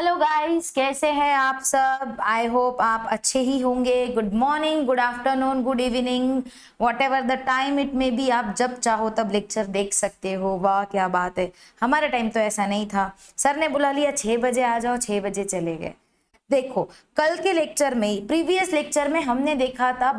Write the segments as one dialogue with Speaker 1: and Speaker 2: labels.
Speaker 1: Hello guys, कैसे हैं आप सब। आई होप आप अच्छे ही होंगे। Good morning, good afternoon, good evening, what ever the time it may be, आप जब चाहो तब लेक्चर देख सकते हो। वाह क्या बात है। हमारे टाइम तो ऐसा नहीं था। सर ने बुला लिया 6 बजे आ जाओ, 6 बजे चले गए। देखो, कल के लेक्चर में, प्रीवियस लेक्चर में हमने देखा था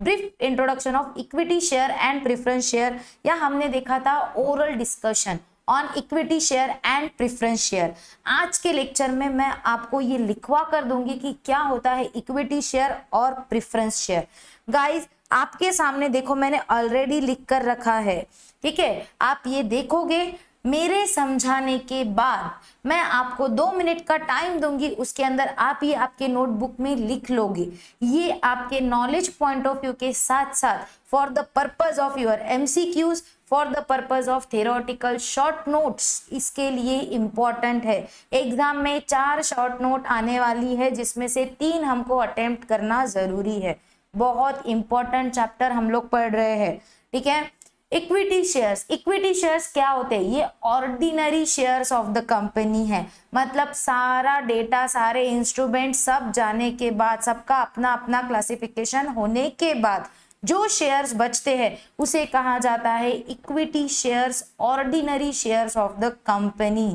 Speaker 1: brief introduction of equity share and preference share, या हमने देखा था oral discussion on equity share and preference share. आज के लेक्चर में मैं आपको ये लिखवा कर दूंगी कि क्या होता है इक्विटी शेयर और प्रेफरेंस शेयर। गाइस, आपके सामने देखो, मैंने ऑलरेडी लिख कर रखा है, ठीक है। आप ये देखोगे, मेरे समझाने के बाद मैं आपको 2 मिनट का टाइम दूंगी, उसके अंदर आप ये आपके नोटबुक में लिख लोगे। ये आपके नॉलेज पॉइंट ऑफ व्यू के साथ साथ for the purpose of your MCQs, for the purpose of theoretical short notes, इसके लिए इंपॉर्टेंट है। एग्जाम में 4 शॉर्ट नोट आने वाली है, जिसमें से 3 हमको अटेम्प्ट करना जरूरी है। बहुत इंपॉर्टेंट चैप्टर हम लोग पढ़ रहे हैं, ठीक है। इक्विटी शेयर्स क्या होते हैं? ये ordinary shares of the company है। मतलब सारा डेटा, सारे इंस्ट्रूमेंट सब जाने के बाद, सबका अपना अपना क्लासिफिकेशन होने के बाद जो शेयर्स बचते हैं उसे कहा जाता है equity shares, ordinary shares of the company.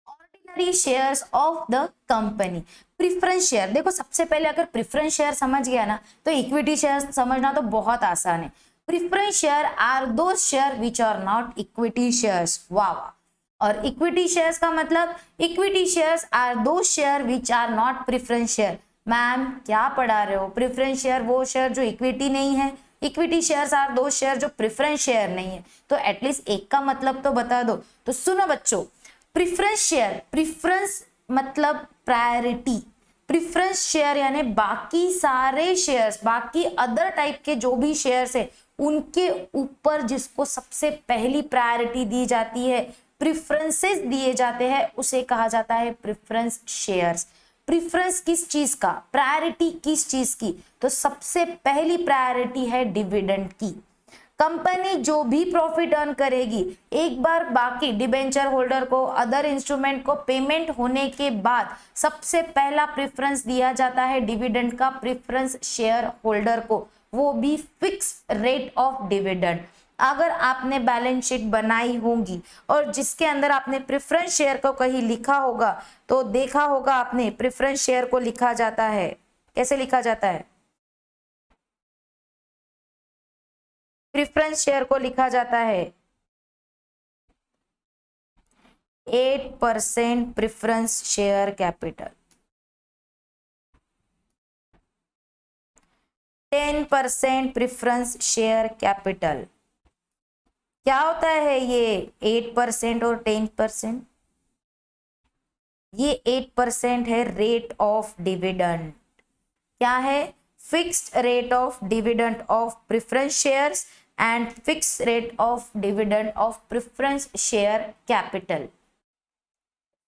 Speaker 1: Ordinary shares of the company. Preference share, देखो सबसे पहले अगर प्रेफरेंस शेयर समझ गया ना, तो इक्विटी शेयर समझना तो बहुत आसान है। Preference share are those share which are not equity shares. वाह। और इक्विटी शेयर्स का मतलब, equity shares are those share which are not preference share. Ma'am क्या पढ़ा रहे हो? प्रेफरेंस शेयर वो शेयर जो इक्विटी नहीं है, equity shares are those share जो प्रेफरेंस शेयर नहीं है। तो एटलीस्ट एक का मतलब तो बता दो। तो सुनो बच्चों, प्रेफरेंस शेयर, प्रेफरेंस मतलब प्रायोरिटी। प्रेफरेंस शेयर यानी बाकी सारे शेयर्स, बाकी अदर टाइप के जो भी शेयर्स है, उनके ऊपर जिसको सबसे पहली प्रायोरिटी दी जाती है, प्रेफरेंसेस दिए जाते हैं, उसे कहा जाता है प्रेफरेंस शेयर्स। प्रेफरेंस किस चीज का, प्रायोरिटी किस चीज की? तो सबसे पहली प्रायोरिटी है डिविडेंड की। कंपनी जो भी प्रॉफिट अर्न करेगी, एक बार बाकी डिबेंचर होल्डर को, अदर इंस्ट्रूमेंट को पेमेंट होने के बाद सबसे पहला प्रेफरेंस दिया जाता है डिविडेंड का, प्रेफरेंस शेयर होल्डर को, वो भी फिक्स रेट ऑफ डिविडेंड। अगर आपने बैलेंस शीट बनाई होगी और जिसके अंदर आपने प्रेफरेंस शेयर को कहीं लिखा होगा, तो देखा होगा आपने प्रेफरेंस शेयर को लिखा जाता है, कैसे लिखा जाता है? प्रेफरेंस शेयर को लिखा जाता है 8% preference share capital, 10% preference share capital. क्या होता है ये 8% और 10%? ये 8% है रेट ऑफ डिविडेंड। क्या है? Fixed rate of dividend of preference shares and fixed rate of dividend of preference share capital.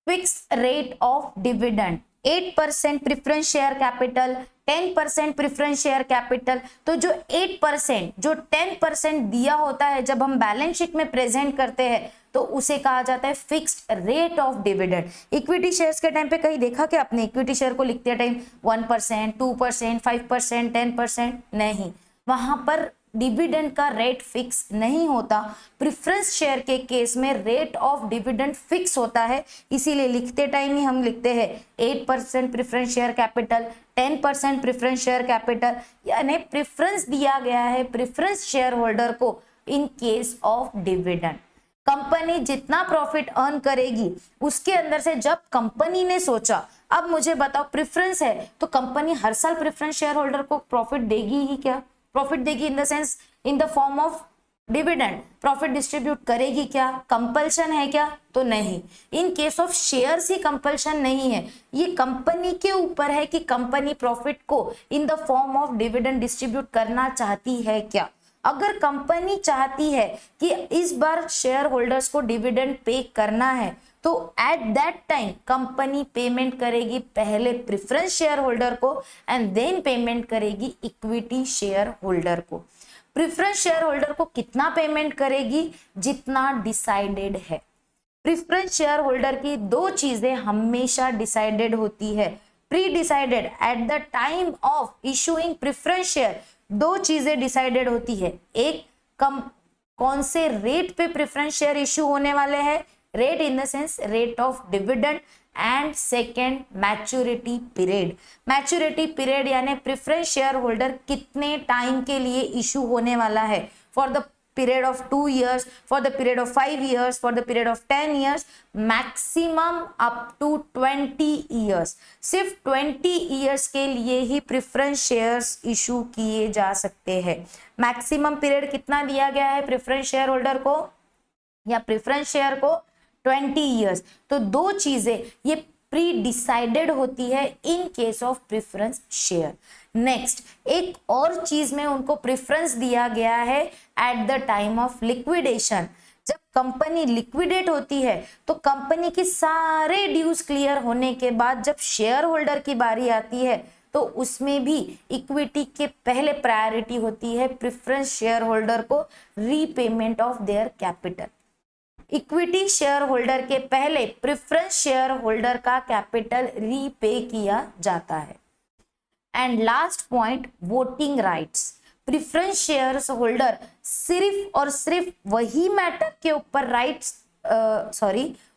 Speaker 1: Fixed rate of dividend 8% preference share capital, 10% preference share capital. तो जो 8%, जो 10% दिया होता है, जब हम बैलेंस शीट में प्रेजेंट करते हैं, तो उसे कहा जाता है fixed rate of dividend. Equity shares के टाइम पे कहीं देखा क्या आपने इक्विटी शेयर को लिखते टाइम 1%, 2%, 5%, 10%? नहीं, वहां पर डिविडेंड का रेट फिक्स नहीं होता। प्रेफरेंस शेयर के केस में रेट ऑफ डिविडेंड फिक्स होता है, इसीलिए लिखते टाइम ही हम लिखते हैं 8% preference share capital, 10% preference share capital. यानी प्रेफरेंस दिया गया है प्रेफरेंस शेयर होल्डर को in case of dividend. Company जितना प्रॉफिट अर्न करेगी, उसके अंदर से जब कंपनी ने सोचा, अब मुझे बताओ प्रेफरेंस है तो कंपनी हर साल प्रेफरेंस शेयर होल्डर को प्रॉफिट देगी ही क्या? प्रॉफिट देगी in the sense, in the form of dividend. Profit distribute करेगी क्या? कंपल्शन है क्या? तो नहीं। In case of shares he compulsion नहीं है, ये कंपनी के ऊपर है कि कंपनी प्रॉफिट को इन the form of dividend distribute करना चाहती है क्या। अगर कंपनी चाहती है कि इस बार शेयर होल्डर्स को डिविडेंड पे करना है, तो at that time company payment करेगी पहले प्रेफरेंस शेयर होल्डर को एंड देन पेमेंट करेगी इक्विटी शेयर होल्डर को। प्रेफरेंस शेयर होल्डर को कितना पेमेंट करेगी? जितना डिसाइडेड है। प्रेफरेंस शेयर होल्डर की दो चीजें हमेशा डिसाइडेड होती है, pre decided at the time of issuing preference share. दो चीजें डिसाइडेड होती है, एक कौन से रेट पे प्रेफरेंस शेयर इशू होने वाले हैं, rate in the sense rate of dividend, and second maturity period. Maturity period यानी प्रेफरेंस शेयर होल्डर कितने टाइम के लिए इशू होने वाला है, for the period of 2 years, for the period of 5 years, for the period of 10 years, maximum up to 20 years। सिर्फ 20 years के लिए ही प्रेफरेंस शेयर्स इशू किए जा सकते हैं। मैक्सिमम पीरियड कितना दिया गया है प्रेफरेंस शेयर होल्डर को या प्रेफरेंस शेयर को, 20 years। तो दो चीजें ये प्री डिसाइडेड होती है in case of preference share. Next, एक और चीज में उनको प्रेफरेंस दिया गया है eight the time of liquidation. जब कंपनी लिक्विडेट होती है तो कंपनी के सारे ड्यूज क्लियर होने के बाद जब शेयर होल्डर की बारी आती है तो उसमें भी इक्विटी के पहले प्रायोरिटी होती है प्रेफरेंस शेयर होल्डर को repayment of their capital. Equity share holder के पहले प्रेफरेंस शेयर होल्डर का कैपिटल रीपे किया जाता है। And last point, voting rights. Preference share holder सिर्फ और सिर्फ वही मैटर के ऊपर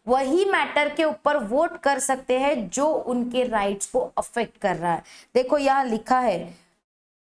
Speaker 1: वही मैटर के ऊपर वोट कर सकते हैं जो उनके राइट्स को अफेक्ट कर रहा है। देखो यहाँ लिखा है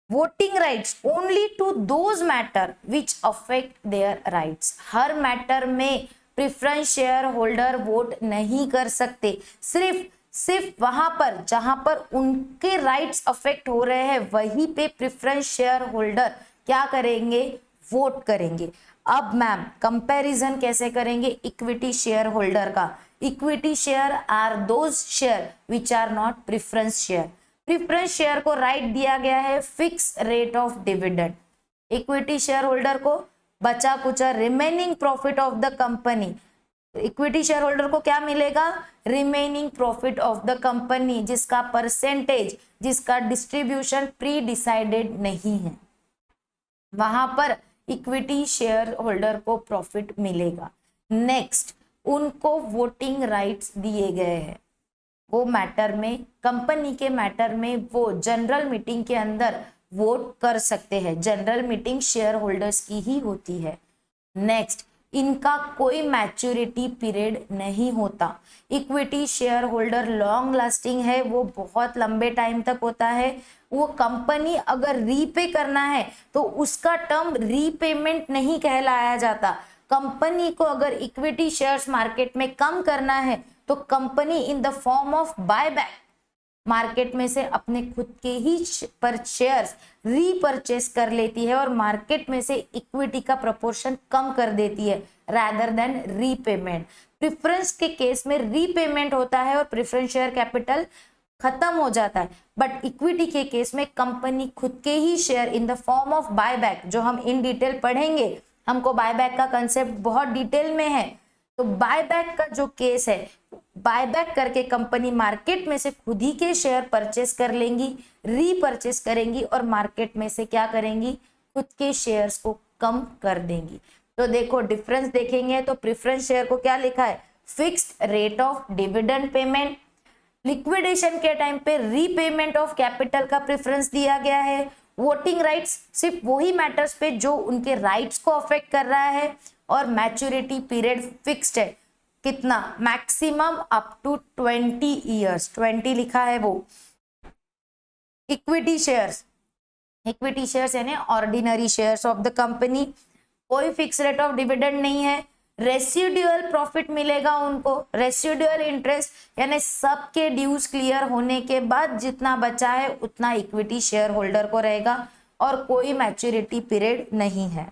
Speaker 1: voting rights only to those matter which affect their rights. हर मैटर में प्रेफरेंस शेयर होल्डर वोट नहीं कर सकते, सिर्फ वहां पर जहां पर उनके राइट्स अफेक्ट हो रहे हैं वहीं पे प्रेफरेंस शेयर होल्डर क्या करेंगे, वोट करेंगे। अब मैम कंपैरिजन कैसे करेंगे इक्विटी शेयर होल्डर का। Equity share are those share which are not preference share. Preference share को राइट दिया गया है fix rate of dividend. Equity share holder को बचा कुचा remaining profit of the company. Equity share holder को क्या मिलेगा, remaining profit of the company, जिसका परसेंटेज, जिसका डिस्ट्रीब्यूशन प्री डिसाइडेड नहीं है, वहां पर इक्विटी शेयर होल्डर को प्रॉफिट मिलेगा। नेक्स्ट, उनको वोटिंग राइट्स दिए गए हैं। वो मैटर में, कंपनी के मैटर में वो जनरल मीटिंग के अंदर वोट कर सकते हैं। जनरल मीटिंग शेयर होल्डर्स की ही होती है। नेक्स्ट, इनका कोई मैच्योरिटी पीरियड नहीं होता। Equity share holder long lasting है, वो बहुत लंबे टाइम तक होता है। वो कंपनी अगर रीपे करना है तो उसका टर्म रीपेमेंट नहीं कहलाया जाता। कंपनी को अगर इक्विटी शेयर्स मार्केट में कम करना है तो company in the form of buyback market में से अपने खुद के ही शेयर्स रीपरचेस कर लेती है और मार्केट में से इक्विटी का प्रोपोर्शन कम कर देती है रादर देन रीपेमेंट। प्रेफरेंस के केस में रीपेमेंट होता है और प्रेफरेंस शेयर कैपिटल खत्म हो जाता है, बट इक्विटी के केस में कंपनी खुद के ही share in the form of buyback, जो हम इन डिटेल पढ़ेंगे, हमको बायबैक का कंसेप्ट बहुत डिटेल में है। तो बायबैक का जो केस है, बायबैक करके कंपनी मार्केट में से खुद ही के शेयर परचेस कर लेंगी, रीपरचेस करेंगी और मार्केट में से क्या करेंगी, खुद के शेयर्स को कम कर देंगी। तो देखो डिफरेंस देखेंगे तो प्रेफरेंस शेयर को क्या लिखा है, fixed rate of dividend payment. Liquidation के टाइम पे रीपेमेंट ऑफ कैपिटल का प्रेफरेंस दिया गया है। वोटिंग राइट्स सिर्फ वही मैटर्स पे जो उनके राइट्स को अफेक्ट कर रहा है और मैच्योरिटी पीरियड फिक्स्ड है, कितना, मैक्सिमम अप टू 20 ईयर्स, 20 लिखा है वो। इक्विटी शेयर्स यानी ordinary shares of the company, कोई फिक्स रेट ऑफ डिविडेंड नहीं है। रेसिडुअल प्रॉफिट मिलेगा उनको, रेसिडुअल इंटरेस्ट यानी सबके ड्यूज क्लियर होने के बाद जितना बचा है उतना इक्विटी शेयर होल्डर को रहेगा और कोई मैच्योरिटी पीरियड नहीं है।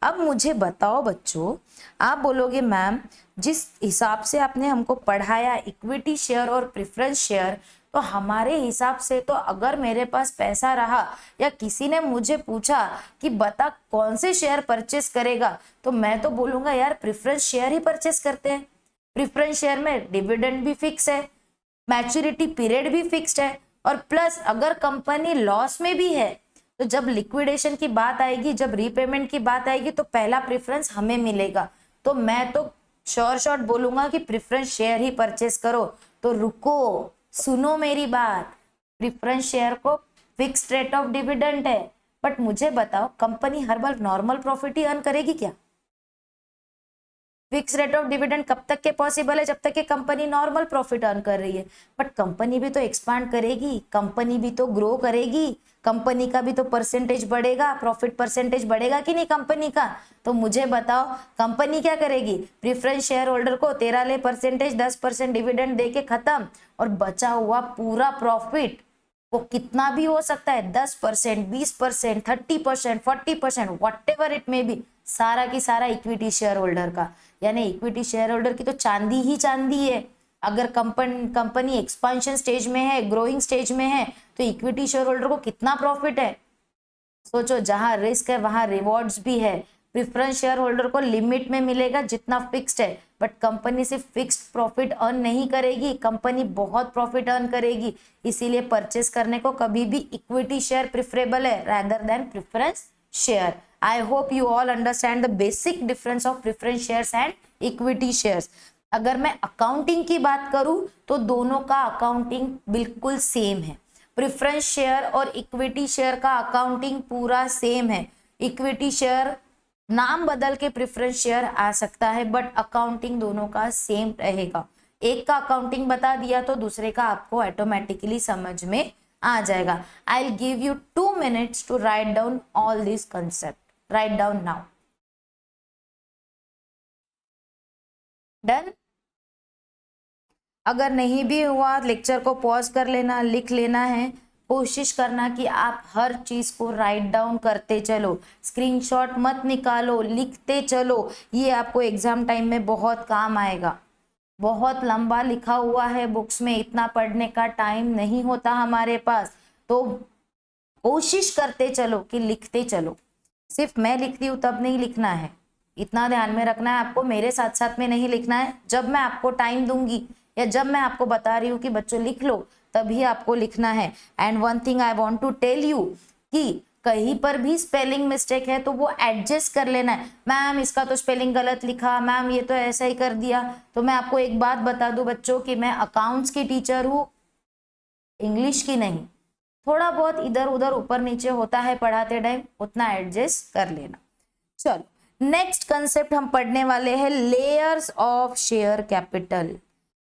Speaker 1: अब मुझे बताओ बच्चों, आप बोलोगे मैम जिस हिसाब से आपने हमको पढ़ाया इक्विटी शेयर और प्रेफरेंस शेयर, तो हमारे हिसाब से तो अगर मेरे पास पैसा रहा या किसी ने मुझे पूछा कि बता कौन से शेयर परचेस करेगा, तो मैं तो बोलूंगा यार प्रेफरेंस शेयर ही परचेस करते हैं। प्रेफरेंस शेयर में डिविडेंड भी फिक्स है, मैच्योरिटी पीरियड भी फिक्स्ड है और प्लस अगर कंपनी लॉस में भी है तो जब लिक्विडेशन की बात आएगी, जब रीपेमेंट की बात आएगी तो पहला प्रेफरेंस हमें मिलेगा। तो मैं तो श्योर शॉर्ट बोलूंगा कि प्रेफरेंस शेयर ही परचेस करो, तो रुको, सुनो मेरी बात। प्रेफरेंस शेयर को फिक्स्ड रेट ऑफ डिविडेंड है, बट मुझे बताओ कंपनी हर बार नॉर्मल प्रॉफिट ही अर्न करेगी क्या? फिक्स रेट ऑफ डिविडेंड कब तक के पॉसिबल है? जब तक कि कंपनी नॉर्मल प्रॉफिट अर्न कर रही है। बट कंपनी भी तो एक्सपांड करेगी, कंपनी भी तो ग्रो करेगी, कंपनी का भी तो परसेंटेज बढ़ेगा, प्रॉफिट परसेंटेज बढ़ेगा कि नहीं कंपनी का? तो मुझे बताओ कंपनी क्या करेगी? प्रेफरेंस शेयर होल्डर को 13% 10% डिविडेंड दे के खत्म, और बचा हुआ पूरा प्रॉफिट वो कितना भी हो सकता है, 10%, 20%, 30%, 40%, व्हाटएवर इट मे बी, सारा की सारा इक्विटी शेयर होल्डर का। यानी इक्विटी शेयर होल्डर की तो चांदी ही चांदी है। अगर कंपनी एक्सपांशन स्टेज में है, ग्रोइंग स्टेज में है, तो इक्विटी शेयर होल्डर को कितना प्रॉफिट है? सोचो, जहां रिस्क है वहां रिवॉर्ड्स भी है। प्रेफरेंस शेयर होल्डर को लिमिट में मिलेगा जितना फिक्स्ड है, बट कंपनी सिर्फ फिक्स्ड प्रॉफिट अर्न नहीं करेगी, कंपनी बहुत प्रॉफिट अर्न करेगी। इसीलिए परचेस करने को कभी भी इक्विटी शेयर प्रिफरेबल है rather than preference share. I hope you all understand the basic difference of preference shares and equity shares. अगर मैं अकाउंटिंग की बात करूं तो दोनों का अकाउंटिंग बिल्कुल सेम है। प्रेफरेंस शेयर और इक्विटी शेयर का अकाउंटिंग पूरा सेम है। इक्विटी शेयर नाम बदल के प्रेफरेंस शेयर आ सकता है, बट अकाउंटिंग दोनों का सेम रहेगा। एक का अकाउंटिंग बता दिया तो दूसरे का आपको ऑटोमेटिकली समझ में आ जाएगा। I will give you 2 minutes to write down all this concept. Write down now. Done? अगर नहीं भी हुआ लेक्चर को पॉज कर लेना, लिख लेना है। कोशिश करना कि आप हर चीज को राइट डाउन करते चलो, स्क्रीनशॉट मत निकालो, लिखते चलो। ये आपको एग्जाम टाइम में बहुत काम आएगा। बहुत लंबा लिखा हुआ है बुक्स में, इतना पढ़ने का टाइम नहीं होता हमारे पास, तो कोशिश करते चलो कि लिखते चलो। सिर्फ मैं लिखती हूँ तब नहीं लिखना है, इतना ध्यान में रखना है आपको। मेरे साथ साथ में नहीं लिखना है। जब मैं आपको टाइम दूंगी या जब मैं आपको बता रही हूँ कि बच्चों लिख लो, तभी आपको लिखना है। And one thing I want to tell you कि कहीं पर भी स्पेलिंग मिस्टेक है तो वो एडजस्ट कर लेना है। मैम इसका तो स्पेलिंग गलत लिखा, मैम ये तो ऐसा ही कर दिया। तो मैं आपको एक बात बता दूं बच्चों कि मैं अकाउंट्स की टीचर हूँ, इंग्लिश की नहीं। थोड़ा बहुत इधर उधर ऊपर नीचे होता है पढ़ाते टाइम, उतना एडजस्ट कर लेना। चलो नेक्स्ट कंसेप्ट हम पढ़ने वाले हैं, layers of share capital.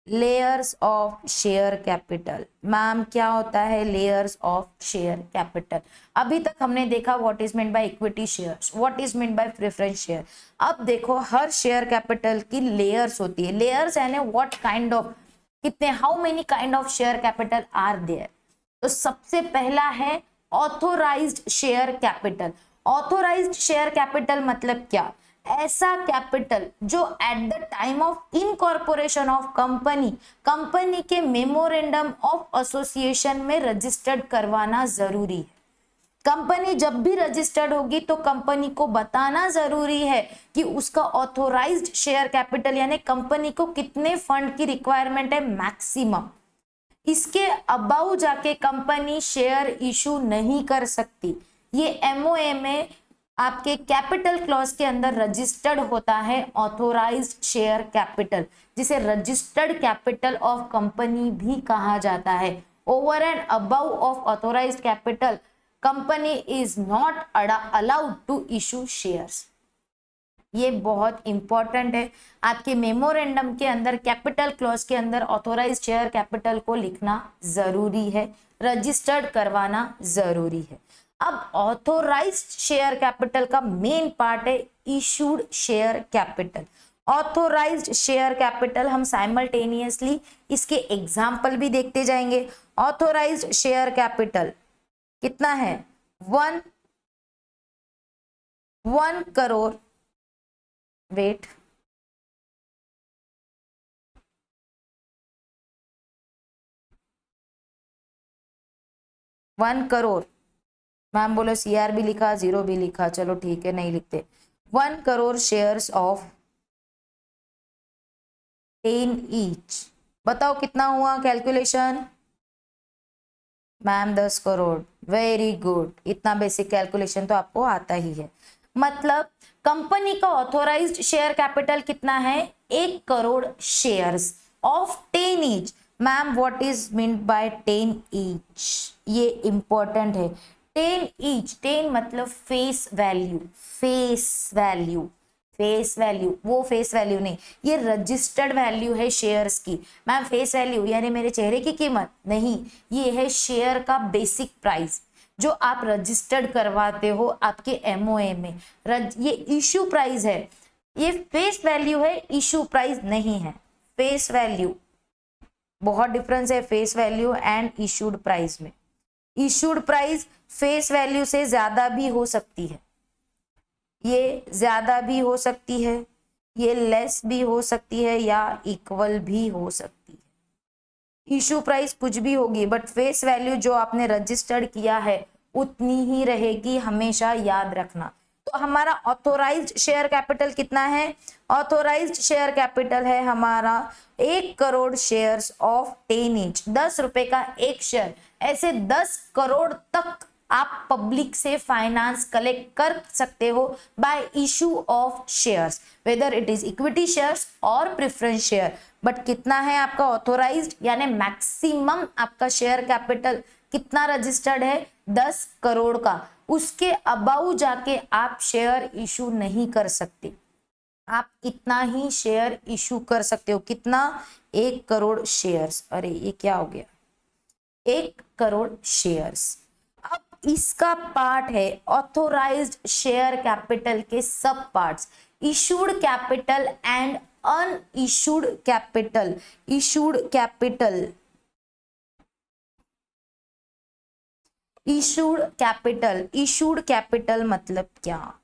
Speaker 1: Layers of share capital. Ma'am क्या होता है लेयर्स ऑफ शेयर कैपिटल? अभी तक हमने देखा what is mean by equity shares, what is mean by preference share. अब देखो हर शेयर कैपिटल की लेयर्स होती है। लेयर्स यानी व्हाट काइंड ऑफ, कितने, how many kind of share capital are there. तो सबसे पहला है authorised share capital. Authorised share capital मतलब क्या? ऐसा कैपिटल जो at the time of incorporation of company के मेमोरेंडम ऑफ एसोसिएशन में रजिस्टर्ड करवाना जरूरी है। कंपनी जब भी रजिस्टर्ड होगी तो कंपनी को बताना जरूरी है कि उसका ऑथोराइज्ड शेयर कैपिटल यानी कंपनी को कितने फंड की रिक्वायरमेंट है मैक्सिमम। इसके अबाउ जाके कंपनी शेयर इशू नहीं कर सकती। ये एमओए में आपके कैपिटल क्लॉज के अंदर रजिस्टर्ड होता है ऑथोराइज्ड शेयर कैपिटल, जिसे रजिस्टर्ड कैपिटल ऑफ कंपनी भी कहा जाता है। Over and above of authorised capital company is not allowed to issue shares. ये बहुत इंपॉर्टेंट है। आपके मेमोरेंडम के अंदर कैपिटल क्लॉज के अंदर ऑथोराइज्ड शेयर कैपिटल को लिखना जरूरी है, रजिस्टर्ड करवाना जरूरी है। अब ऑथोराइज्ड शेयर कैपिटल का मेन पार्ट है issued share capital. Authorised share capital हम साइमल्टेनियसली इसके एग्जाम्पल भी देखते जाएंगे। ऑथोराइज्ड शेयर कैपिटल कितना है? 1 crore, wait, one crore. Ma'am बोलो सीआर भी लिखा, 0 भी लिखा, चलो ठीक है नहीं लिखते। 1 करोड़ शेयर्स ऑफ 10 ईच। बताओ कितना हुआ calculation? Ma'am 10 crore. Very good, इतना बेसिक कैलकुलेशन तो आपको आता ही है। मतलब कंपनी का ऑथोराइज्ड शेयर कैपिटल कितना है? 1 crore shares of 10 each. Ma'am what is mean bye 10 each? ये इंपॉर्टेंट है। 10 ईच, 10 मतलब face value, face value, face value, वो फेस वैल्यू नहीं, ये रजिस्टर्ड वैल्यू है शेयर्स की। मैम फेस वैल्यू यानी मेरे चेहरे की कीमत नहीं, ये है शेयर का बेसिक प्राइस जो आप रजिस्टर्ड करवाते हो आपके एमओए में। ये इश्यू प्राइस है, ये फेस वैल्यू है, इश्यू प्राइस नहीं है। फेस वैल्यू, बहुत डिफरेंस है face value and issued price में। इश्यूड प्राइस फेस वैल्यू से ज्यादा भी हो सकती है, ये ज्यादा भी हो सकती है, ये लेस भी हो सकती है या इक्वल भी हो सकती है। इशू प्राइस कुछ भी होगी बट फेस वैल्यू जो आपने रजिस्टर्ड किया है उतनी ही रहेगी, हमेशा याद रखना। तो हमारा ऑथोराइज्ड शेयर कैपिटल कितना है? ऑथोराइज्ड शेयर कैपिटल है हमारा 1 करोड़ शेयर्स ऑफ 10 ईच, 10 रुपए का एक शेयर। ऐसे 10 करोड़ तक आप पब्लिक से फाइनेंस कलेक्ट कर सकते हो bye issue of shares, whether it is equity shares और प्रेफरेंस शेयर। बट कितना है आपका ऑथोराइज्ड, यानी मैक्सिमम आपका शेयर कैपिटल कितना रजिस्टर्ड है? 10 करोड़ का। उसके अबाउ जाके आप शेयर इशू नहीं कर सकते। आप इतना ही शेयर इशू कर सकते हो। कितना? 1 करोड़ शेयर्स। अरे ये क्या हो गया? 1 करोड़ शेयर्स। अब इसका पार्ट है ऑथोराइज्ड शेयर कैपिटल के सब parts, issued capital and unissued capital. Issued capital, issued capital, issued capital मतलब क्या?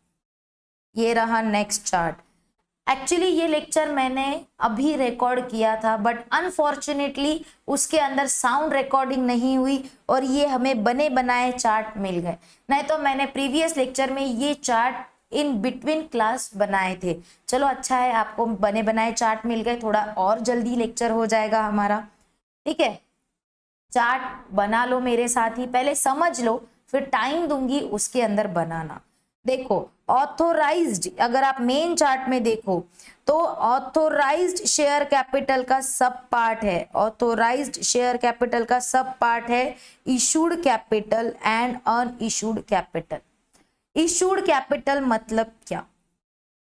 Speaker 1: ये रहा नेक्स्ट चार्ट। एक्चुअली ये लेक्चर मैंने अभी रिकॉर्ड किया था बट अनफॉर्चुनेटली उसके अंदर साउंड रिकॉर्डिंग नहीं हुई और ये हमें बने बनाए चार्ट मिल गए, नहीं तो मैंने प्रीवियस लेक्चर में ये चार्ट इन बिटवीन क्लास बनाए थे। चलो अच्छा है आपको बने बनाए चार्ट मिल गए, थोड़ा और जल्दी लेक्चर हो जाएगा हमारा। ठीक है, चार्ट बना लो मेरे साथ ही, पहले समझ लो फिर टाइम दूंगी उसके अंदर बनाना। देखो ऑथोराइज्ड, अगर आप मेन चार्ट में देखो तो ऑथोराइज्ड शेयर कैपिटल का सब पार्ट है, ऑथोराइज्ड शेयर कैपिटल का सब पार्ट है issued capital and unissued capital. Issued capital मतलब क्या?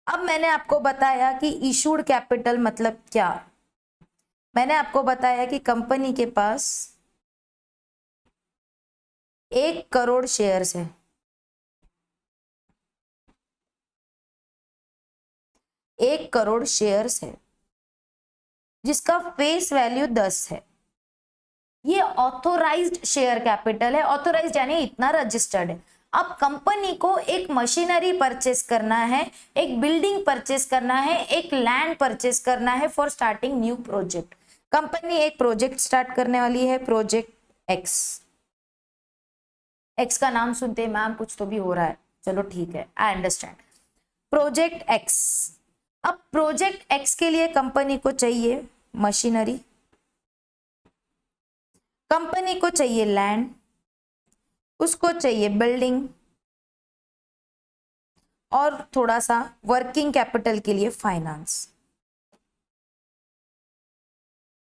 Speaker 1: अब मैंने आपको बताया कि इशूड कैपिटल मतलब क्या। मैंने आपको बताया कि कंपनी के पास 1 करोड़ शेयर्स है, 1 करोड़ शेयर्स है जिसका फेस वैल्यू 10 है। ये ऑथोराइज्ड शेयर कैपिटल है, ऑथोराइज्ड यानी इतना रजिस्टर्ड है। अब कंपनी को एक मशीनरी परचेस करना है, एक बिल्डिंग परचेस करना है, एक लैंड परचेस करना है for starting new project. Company एक प्रोजेक्ट स्टार्ट करने वाली है, प्रोजेक्ट एक्स। एक्स का नाम सुनते हैं मैम कुछ तो भी हो रहा है, चलो ठीक है, आई अंडरस्टैंड। Project x. अब प्रोजेक्ट एक्स के लिए कंपनी को चाहिए मशीनरी, कंपनी को चाहिए लैंड, उसको चाहिए बिल्डिंग और थोड़ा सा वर्किंग कैपिटल के लिए फाइनेंस।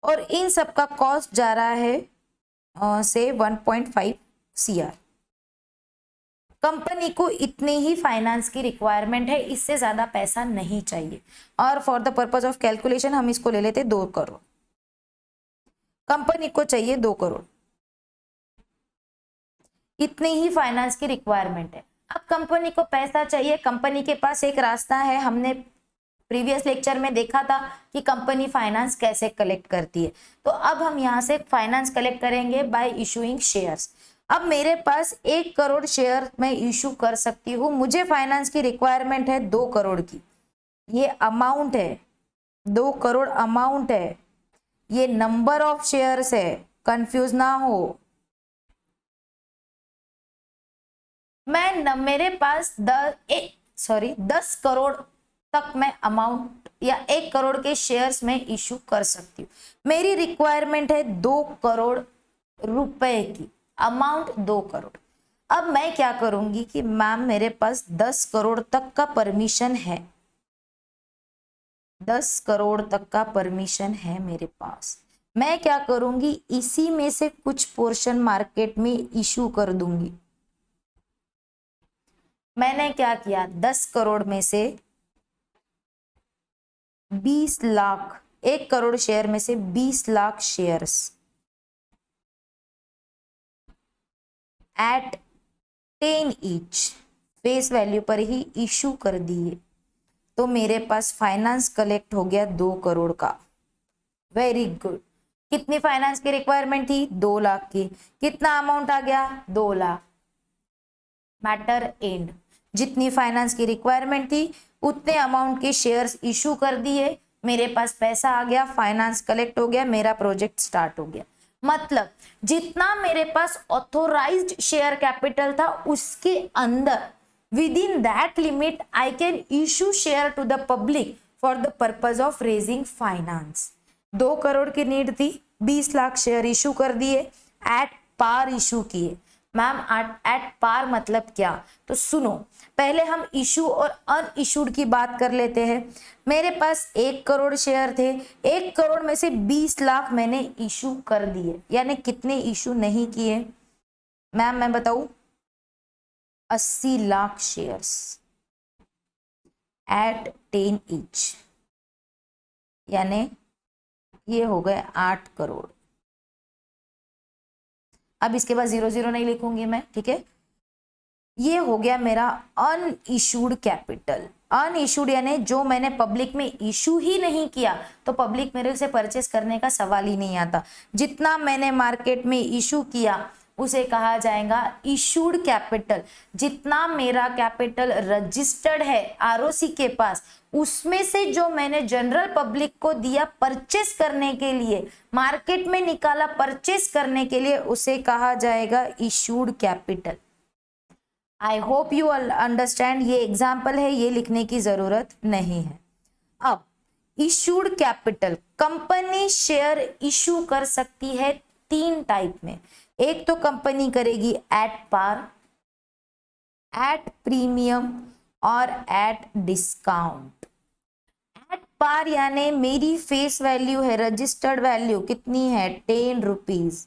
Speaker 1: और इन सब का कॉस्ट जा रहा है से 1.5 CR। कंपनी को इतने ही फाइनेंस की रिक्वायरमेंट है, इससे ज्यादा पैसा नहीं चाहिए। और for the purpose of calculation हम इसको ले लेते 2 करोड़। कंपनी को चाहिए 2 करोड़, इतनी ही फाइनेंस की रिक्वायरमेंट है। अब कंपनी को पैसा चाहिए, कंपनी के पास एक रास्ता है, हमने प्रीवियस लेक्चर में देखा था कि कंपनी फाइनेंस कैसे कलेक्ट करती है। तो अब हम यहाँ से फाइनेंस कलेक्ट करेंगे बाय इशूइंग शेयर्स। अब मेरे पास 1 करोड़ शेयर मैं इशू कर सकती हूँ, मुझे फाइनेंस की रिक्वायरमेंट है 2 करोड़ की। ये अमाउंट है, 2 करोड़ अमाउंट है, ये नंबर ऑफ शेयर्स है, कंफ्यूज ना हो। मेरे पास 10 करोड़ तक मैं अमाउंट या 1 करोड़ के शेयर्स में इशू कर सकती हूँ। मेरी रिक्वायरमेंट है 2 करोड़ रुपए की, अमाउंट 2 करोड़। अब मैं क्या करूंगी कि मैम मेरे पास 10 करोड़ तक का परमिशन है, 10 करोड़ तक का परमिशन है मेरे पास। मैं क्या करूंगी, इसी में से कुछ पोर्शन मार्केट में इशू कर दूंगी। मैंने क्या किया, 10 करोड़ में से 20 लाख, 1 करोड़ शेयर में से 20 lakh shares at 10 each face value पर ही इशू कर दिए, तो मेरे पास फाइनेंस कलेक्ट हो गया 2 करोड़ का। Very good. कितनी फाइनेंस की रिक्वायरमेंट थी, 2 लाख की। कितना अमाउंट आ गया, 2 लाख। Matter end. जितनी फाइनेंस की रिक्वायरमेंट थी उतने अमाउंट के शेयर्स इशू कर दिए, मेरे पास पैसा आ गया, फाइनेंस कलेक्ट हो गया, मेरा प्रोजेक्ट स्टार्ट हो गया। मतलब जितना मेरे पास ऑथोराइज्ड शेयर कैपिटल था उसके अंदर, within that limit I can issue share to the public for the purpose of raising finance. 2 crore की नीड थी, 20 लाख शेयर इशू कर दिए, एट पार इशू किए। मैम एट पार मतलब क्या, तो सुनो, पहले हम इशू और अनइशूड की बात कर लेते हैं। मेरे पास 1 करोड़ शेयर थे, 1 करोड़ में से 20 लाख मैंने इशू कर दिए, यानी कितने इशू नहीं किए मैम, मैं बताऊं, 80 लाख शेयर्स एट 10 ईच, यानी ये हो गए 8 करोड़। अब इसके बाद 00 नहीं लिखूंगी मैं, ठीक है। ये हो गया मेरा अनइशूड कैपिटल। अनइशूड यानी जो मैंने पब्लिक में इशू ही नहीं किया, तो पब्लिक मेरे से परचेस करने का सवाल ही नहीं आता। जितना मैंने मार्केट में इशू किया उसे कहा जाएगा इशूड कैपिटल। जितना मेरा कैपिटल रजिस्टर्ड है आरओसी के पास, उसमें से जो मैंने जनरल पब्लिक को दिया परचेस करने के लिए, मार्केट में निकाला परचेस करने के लिए, उसे कहा जाएगा issued capital. I hope you understand. ये एग्जाम्पल है, ये लिखने की जरूरत नहीं है। अब issued capital, company share issue कर सकती है 3 टाइप में। एक तो कंपनी करेगी एट पार, एट प्रीमियम और एट डिस्काउंट। एट पार यानी मेरी फेस वैल्यू है, रजिस्टर्ड वैल्यू कितनी है, 10 रुपीज।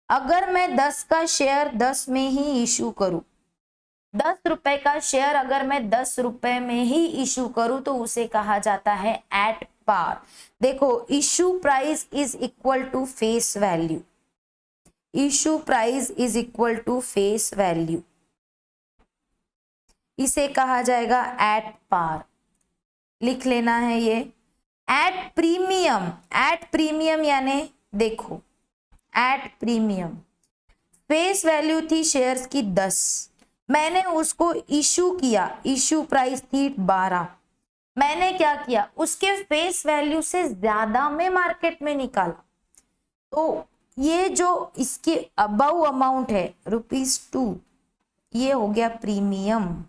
Speaker 1: अगर मैं 10 का शेयर 10 में ही इशू करूं, 10 रुपए का शेयर अगर मैं 10 रुपए में ही इशू करूं, तो उसे कहा जाता है एट पार। देखो, issue price is equal to face value, issue price is equal to face value, इसे कहा जाएगा एट पार। लिख लेना है ये। एट प्रीमियम, एट प्रीमियम यानी देखो, एट प्रीमियम फेस वैल्यू थी शेयर्स की 10, मैंने उसको इशू किया, इशू प्राइस थी 12। मैंने क्या किया, उसके फेस वैल्यू से ज्यादा में मार्केट में निकाला, तो ये जो इसके अबव अमाउंट है ₹2, ये हो गया प्रीमियम।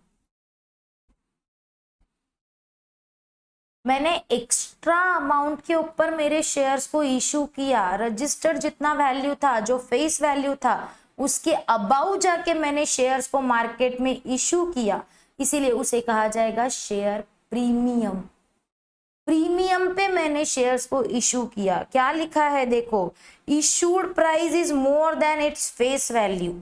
Speaker 1: मैंने एक्स्ट्रा अमाउंट के ऊपर मेरे शेयर्स को इशू किया, रजिस्टर्ड जितना वैल्यू था, जो फेस वैल्यू था, उसके अबाउ जाके मैंने शेयर्स को मार्केट में इशू किया, इसीलिए उसे कहा जाएगा शेयर प्रीमियम। प्रीमियम पे मैंने शेयर्स को इशू किया। क्या लिखा है देखो, issued price is more than its face value,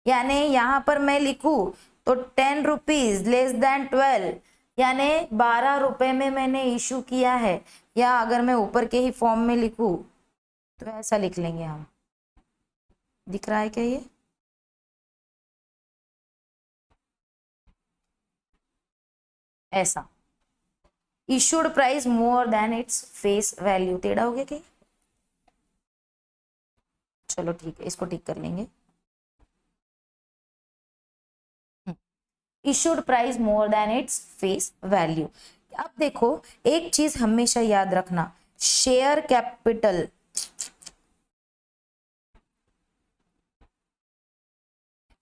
Speaker 1: यानी यहां पर मैं लिखूं तो 10 रुपीज लेस देन 12, यानी 12 रुपए में मैंने इशू किया है। या अगर मैं ऊपर के ही फॉर्म में लिखूं तो ऐसा लिख लेंगे हम, दिख रहा है क्या ये, ऐसा, issued price more than its face value. टेढ़ा हो गया क्या, चलो ठीक है, इसको ठीक कर लेंगे। Issued price more than its face value. अब देखो, एक चीज हमेशा याद रखना, शेयर कैपिटल,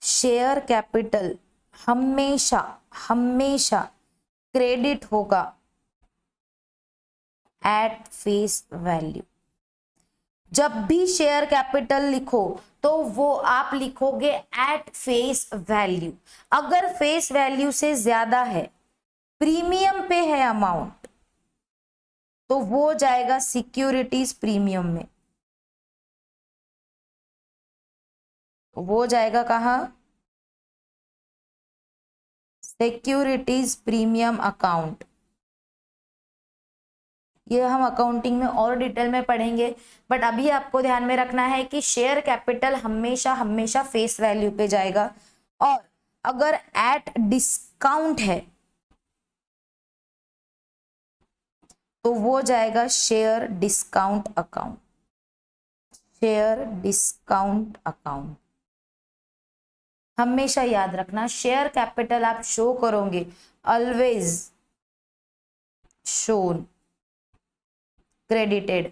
Speaker 1: शेयर कैपिटल हमेशा हमेशा क्रेडिट होगा एट फेस वैल्यू। जब भी शेयर कैपिटल लिखो तो वो आप लिखोगे एट फेस वैल्यू। अगर फेस वैल्यू से ज्यादा है, प्रीमियम पे है अमाउंट, तो वो जाएगा सिक्योरिटीज प्रीमियम में। वो जाएगा कहाँ? Securities premium account. ये हम अकाउंटिंग में और डिटेल में पढ़ेंगे, बट अभी आपको ध्यान में रखना है कि शेयर कैपिटल हमेशा हमेशा फेस वैल्यू पे जाएगा, और अगर एट डिस्काउंट है तो वो जाएगा share discount account. Share discount account हमेशा याद रखना, शेयर कैपिटल आप शो करोगे always shown credited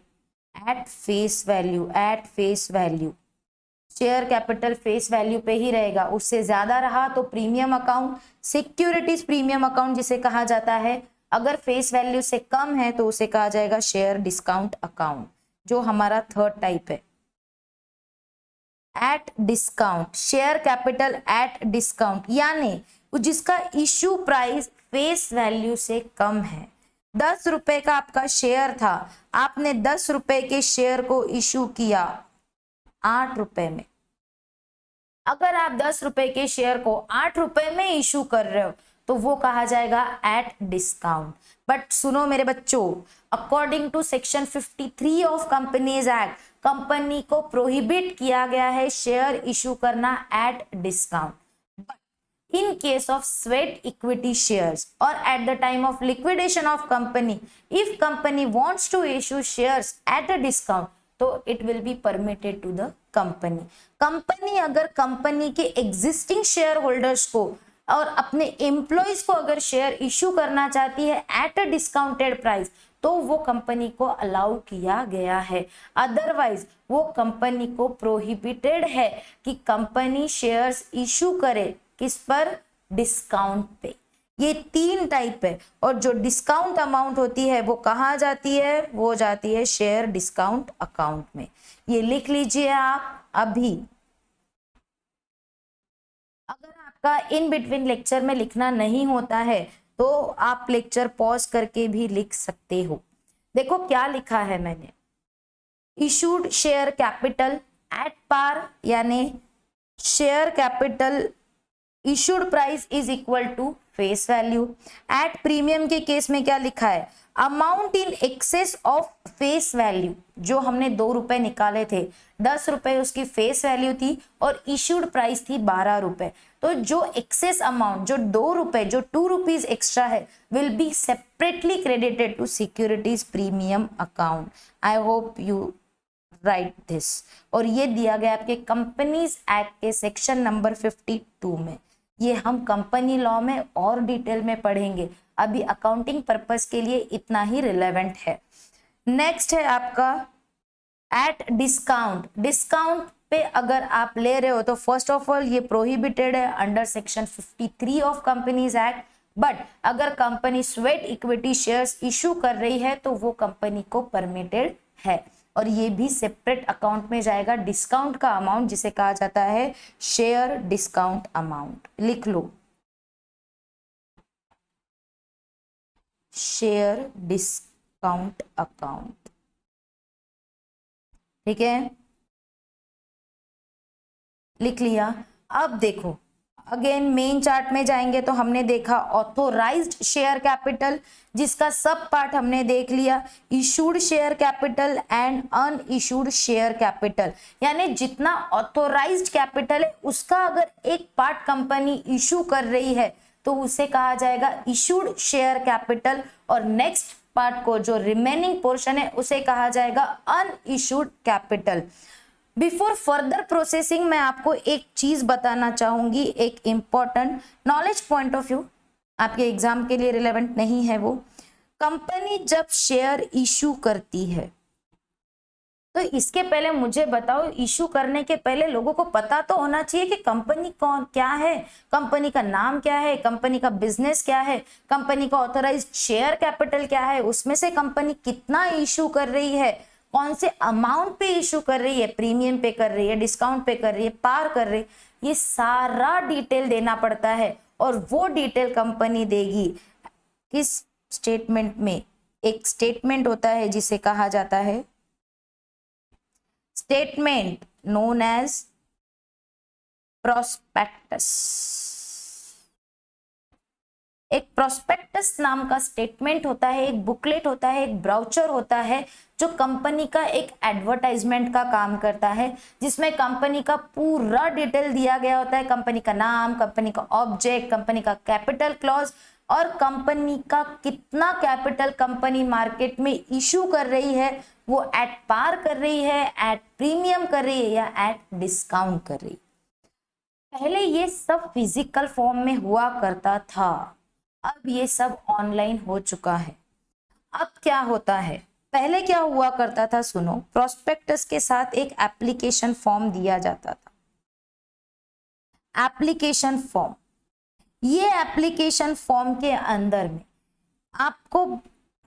Speaker 1: at face value. At face value share capital face value पे ही रहेगा, उससे ज्यादा रहा तो premium account, securities premium account जिसे कहा जाता है। अगर फेस वैल्यू से कम है तो उसे कहा जाएगा शेयर डिस्काउंट अकाउंट, जो हमारा थर्ड टाइप है। At discount, share capital at discount यानी जिसका इश्यू प्राइस फेस वैल्यू से कम है। 10 रुपए का आपका शेयर था, आपने 10 रुपए के शेयर को इश्यू किया 8 रुपए में। अगर आप 10 रुपए के शेयर को 8 रुपए में इश्यू कर रहे हो तो वो कहा जाएगा एट डिस्काउंट। बट सुनो मेरे बच्चों, according to section 53 of companies act, company को प्रोहिबिट किया गया है शेयर इश्यू करना at discount. In case of sweat equity shares or at the time of liquidation of company, if company wants to issue shares at a discount, तो it will be permitted to the company. Company अगर company के existing share holders को और अपने employees को अगर share issue करना चाहती है एट अ डिस्काउंटेड प्राइस, तो वो कंपनी को अलाउ किया गया है। अदरवाइज वो कंपनी को प्रोहिबिटेड है कि कंपनी शेयर्स इश्यू करे किस पर? डिस्काउंट पे। ये 3 टाइप है, और जो डिस्काउंट अमाउंट होती है वो कहाँ जाती है? वो जाती है शेयर डिस्काउंट अकाउंट में। ये लिख लीजिए आप अभी। अगर आपका इन बिटवीन लेक्चर में लिखना नहीं होता है तो आप लेक्चर पॉज करके भी लिख सकते हो। देखो क्या लिखा है मैंने, issued share capital at par, यानी share capital issued price is equal to face value. At premium के केस में क्या लिखा है? Amount in excess of face value. जो हमने 2 रुपए निकाले थे, 10 रुपए उसकी फेस वैल्यू थी और इशूड प्राइस थी 12 रुपए, तो जो एक्सेस अमाउंट, जो 2 रुपए, जो 2 रुपीज एक्स्ट्रा है, will be separately credited to securities premium account. I hope you write this. और ये दिया गया आपके कंपनीज एक्ट के सेक्शन नंबर 52 में। ये हम कंपनी लॉ में और डिटेल में पढ़ेंगे, अभी अकाउंटिंग पर्पस के लिए इतना ही रिलेवेंट है। नेक्स्ट है आपका एट डिस्काउंट। डिस्काउंट पे अगर आप ले रहे हो तो फर्स्ट ऑफ ऑल ये प्रोहिबिटेड है under section 53 of companies act, but अगर company sweat equity shares issue कर रही है तो वो कंपनी को परमिटेड है, और ये भी सेपरेट अकाउंट में जाएगा। डिस्काउंट का अमाउंट जिसे कहा जाता है शेयर डिस्काउंट अमाउंट, लिख लो शेयर डिस्काउंट अकाउंट। ठीक है, लिख लिया। अब देखो अगेन मेन चार्ट में जाएंगे तो हमने देखा ऑथोराइज्ड शेयर कैपिटल, जिसका सब पार्ट हमने देख लिया, issued share capital and unissued share capital. यानी जितना ऑथोराइज्ड कैपिटल है उसका अगर एक पार्ट कंपनी इशू कर रही है तो उसे कहा जाएगा इशूड शेयर कैपिटल, और नेक्स्ट पार्ट को जो रिमेनिंग पोर्शन है उसे कहा जाएगा unissued capital. Before further processing मैं आपको एक चीज बताना चाहूंगी, एक important knowledge point of view, आपके एग्जाम के लिए रिलेवेंट नहीं है वो। कंपनी जब शेयर इशू करती है तो इसके पहले मुझे बताओ, इशू करने के पहले लोगों को पता तो होना चाहिए कि कंपनी कौन क्या है, कंपनी का नाम क्या है, कंपनी का बिजनेस क्या है, कंपनी का ऑथराइज्ड शेयर कैपिटल क्या है, उसमें से कंपनी कितना इशू कर रही है, कौन से अमाउंट पे इशू कर रही है, प्रीमियम पे कर रही है, डिस्काउंट पे कर रही है, पार कर रही है, ये सारा डिटेल देना पड़ता है और वो डिटेल कंपनी देगी किस स्टेटमेंट में। एक स्टेटमेंट होता है जिसे कहा जाता है स्टेटमेंट नोन एज प्रोस्पेक्टस। एक प्रोस्पेक्टस नाम का स्टेटमेंट होता है, एक बुकलेट होता है, एक ब्राउचर होता है जो कंपनी का एक एडवर्टाइजमेंट का काम करता है, जिसमें कंपनी का पूरा डिटेल दिया गया होता है, कंपनी का नाम, कंपनी का ऑब्जेक्ट, कंपनी का कैपिटल क्लॉज और कंपनी का कितना कैपिटल कंपनी मार्केट में इशू कर रही है, वो एट पार कर रही है, एट प्रीमियम कर रही है या एट डिस्काउंट कर रही है। पहले ये सब फिजिकल फॉर्म में हुआ करता था, अब ये सब ऑनलाइन हो चुका है। अब क्या होता है, पहले क्या हुआ करता था, सुनो, प्रोस्पेक्टस के साथ एक एप्लीकेशन फॉर्म दिया जाता था। एप्लीकेशन फॉर्म, ये एप्लीकेशन फॉर्म के अंदर में आपको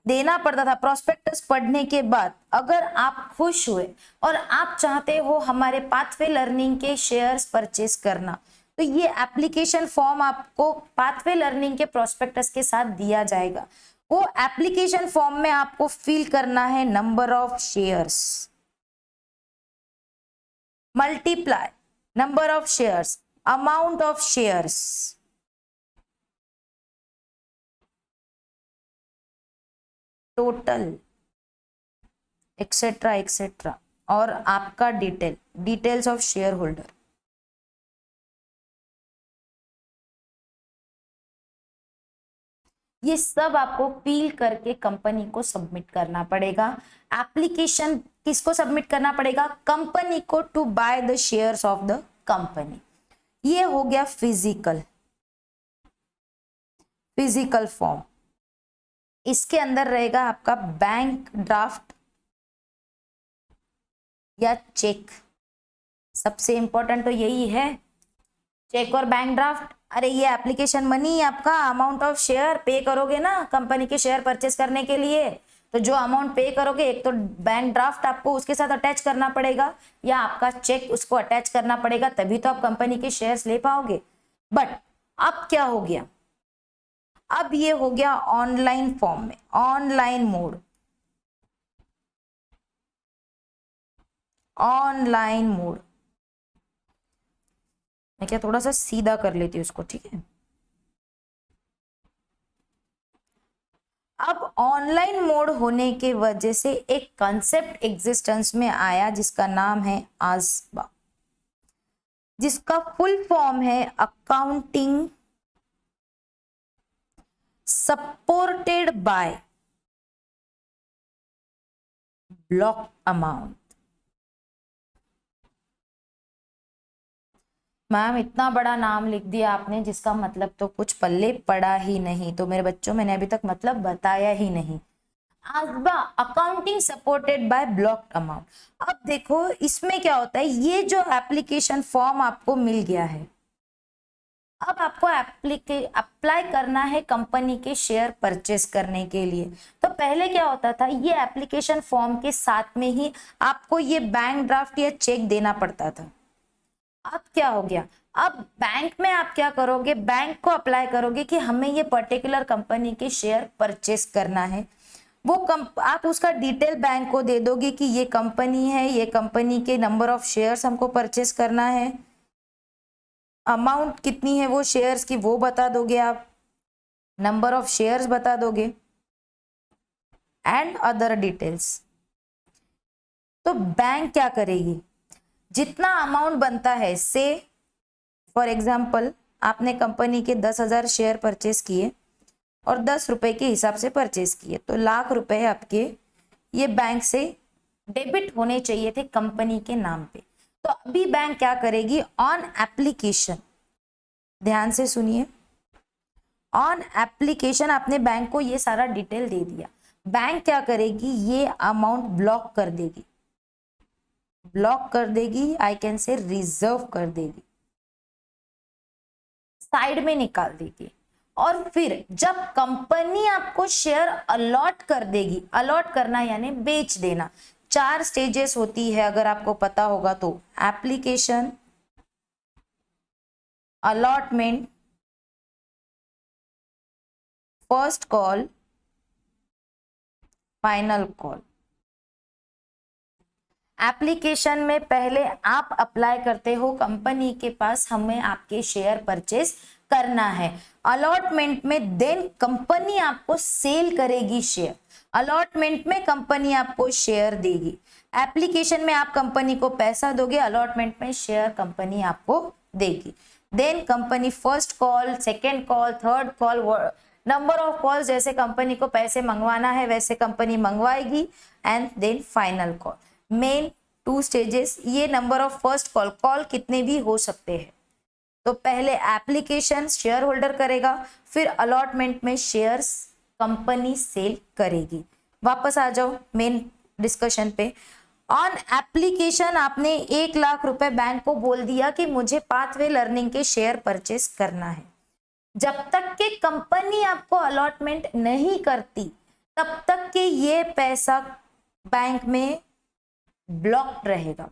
Speaker 1: देना पड़ता था प्रोस्पेक्टस पढ़ने के बाद। अगर आप खुश हुए और आप चाहते हो हमारे पाथवे लर्निंग के शेयर्स परचेस करना, तो ये एप्लीकेशन फॉर्म आपको पाथवे लर्निंग के प्रोस्पेक्टस के साथ दिया जाएगा। वो एप्लीकेशन फॉर्म में आपको फिल करना है number of shares multiply number of shares, amount of shares, total, etcetera etcetera, और आपका डिटेल्स ऑफ शेयर होल्डर। ये सब आपको फिल करके कंपनी को सबमिट करना पड़ेगा। एप्लीकेशन किसको सबमिट करना पड़ेगा, कंपनी को, to buy the shares of the company. ये हो गया फिजिकल फॉर्म। इसके अंदर रहेगा आपका बैंक ड्राफ्ट या चेक। सबसे इंपॉर्टेंट तो यही है, चेक और बैंक ड्राफ्ट। अरे ये एप्लीकेशन मनी आपका अमाउंट ऑफ शेयर पे करोगे ना कंपनी के शेयर परचेस करने के लिए, तो जो अमाउंट पे करोगे, एक तो बैंक ड्राफ्ट आपको उसके साथ अटैच करना पड़ेगा या आपका चेक उसको अटैच करना पड़ेगा, तभी तो आप कंपनी के शेयर्स ले पाओगे। बट अब क्या हो गया, अब ये हो गया ऑनलाइन फॉर्म में, ऑनलाइन मोड, ऑनलाइन मोड। मैं क्या थोड़ा सा सीधा कर लेती हूँ उसको, ठीक है। अब ऑनलाइन मोड होने के वजह से एक कॉन्सेप्ट एग्जिस्टेंस में आया जिसका नाम है आस्बा, जिसका फुल फॉर्म है accounting supported bye block amount. Ma'am इतना बड़ा नाम लिख दिया आपने जिसका मतलब तो कुछ पल्ले पड़ा ही नहीं। तो मेरे बच्चों, मैंने अभी तक मतलब बताया ही नहीं। ASBA, accounting supported by blocked amount. अब देखो इसमें क्या होता है, ये जो एप्लीकेशन फॉर्म आपको मिल गया है, अब आपको अप्लाई करना है कंपनी के शेयर परचेस करने के लिए। तो पहले क्या होता था, ये एप्लीकेशन फॉर्म के साथ में ही आपको ये बैंक ड्राफ्ट या चेक देना पड़ता था। अब क्या हो गया, अब बैंक में आप क्या करोगे, बैंक को अप्लाई करोगे कि हमें ये पर्टिकुलर कंपनी के शेयर परचेस करना है। वो आप उसका डिटेल बैंक को दे दोगे कि ये कंपनी है, ये कंपनी के नंबर ऑफ शेयर्स हमको परचेस करना है, अमाउंट कितनी है वो शेयर्स की वो बता दोगे आप, नंबर ऑफ शेयर्स बता दोगे एंड अदर डिटेल्स। तो बैंक क्या करेगी, जितना अमाउंट बनता है, से फॉर एग्जाम्पल आपने कंपनी के 10,000 शेयर परचेस किए और 10 रुपए के हिसाब से परचेस किए, तो लाख रुपए आपके ये बैंक से डेबिट होने चाहिए थे कंपनी के नाम पे। तो अभी बैंक क्या करेगी, ऑन एप्लीकेशन, ध्यान से सुनिए, ऑन एप्लीकेशन आपने बैंक को ये सारा डिटेल दे दिया, बैंक क्या करेगी, ये अमाउंट ब्लॉक कर देगी, ब्लॉक कर देगी, आई कैन से रिजर्व कर देगी, साइड में निकाल देगी। और फिर जब कंपनी आपको शेयर अलॉट कर देगी, अलॉट करना यानी बेच देना, 4 स्टेजेस होती है अगर आपको पता होगा तो, application, allotment, first call, final call. Application में पहले आप अप्लाई करते हो कंपनी के पास, हमें आपके शेयर परचेज करना है। अलॉटमेंट में देन कंपनी आपको सेल करेगी शेयर, अलॉटमेंट में कंपनी आपको शेयर देगी। एप्लीकेशन में आप कंपनी को पैसा दोगे, अलॉटमेंट में शेयर कंपनी आपको देगी। Then company first call, second call, third call, number of calls जैसे कंपनी को पैसे मंगवाना है वैसे कंपनी मंगवाएगी, and then final call. Main 2 stages, ये number of first call, call कितने भी हो सकते हैं। तो पहले एप्लीकेशन शेयर होल्डर करेगा, फिर अलॉटमेंट में शेयर्स कंपनी सेल करेगी। वापस आ जाओ मेन डिस्कशन पे। ऑन एप्लीकेशन आपने 1 लाख रुपए बैंक को बोल दिया कि मुझे पाथवे लर्निंग के शेयर परचेस करना है। जब तक कि कंपनी आपको अलॉटमेंट नहीं करती तब तक कि ये पैसा बैंक में ब्लॉक्ड रहेगा।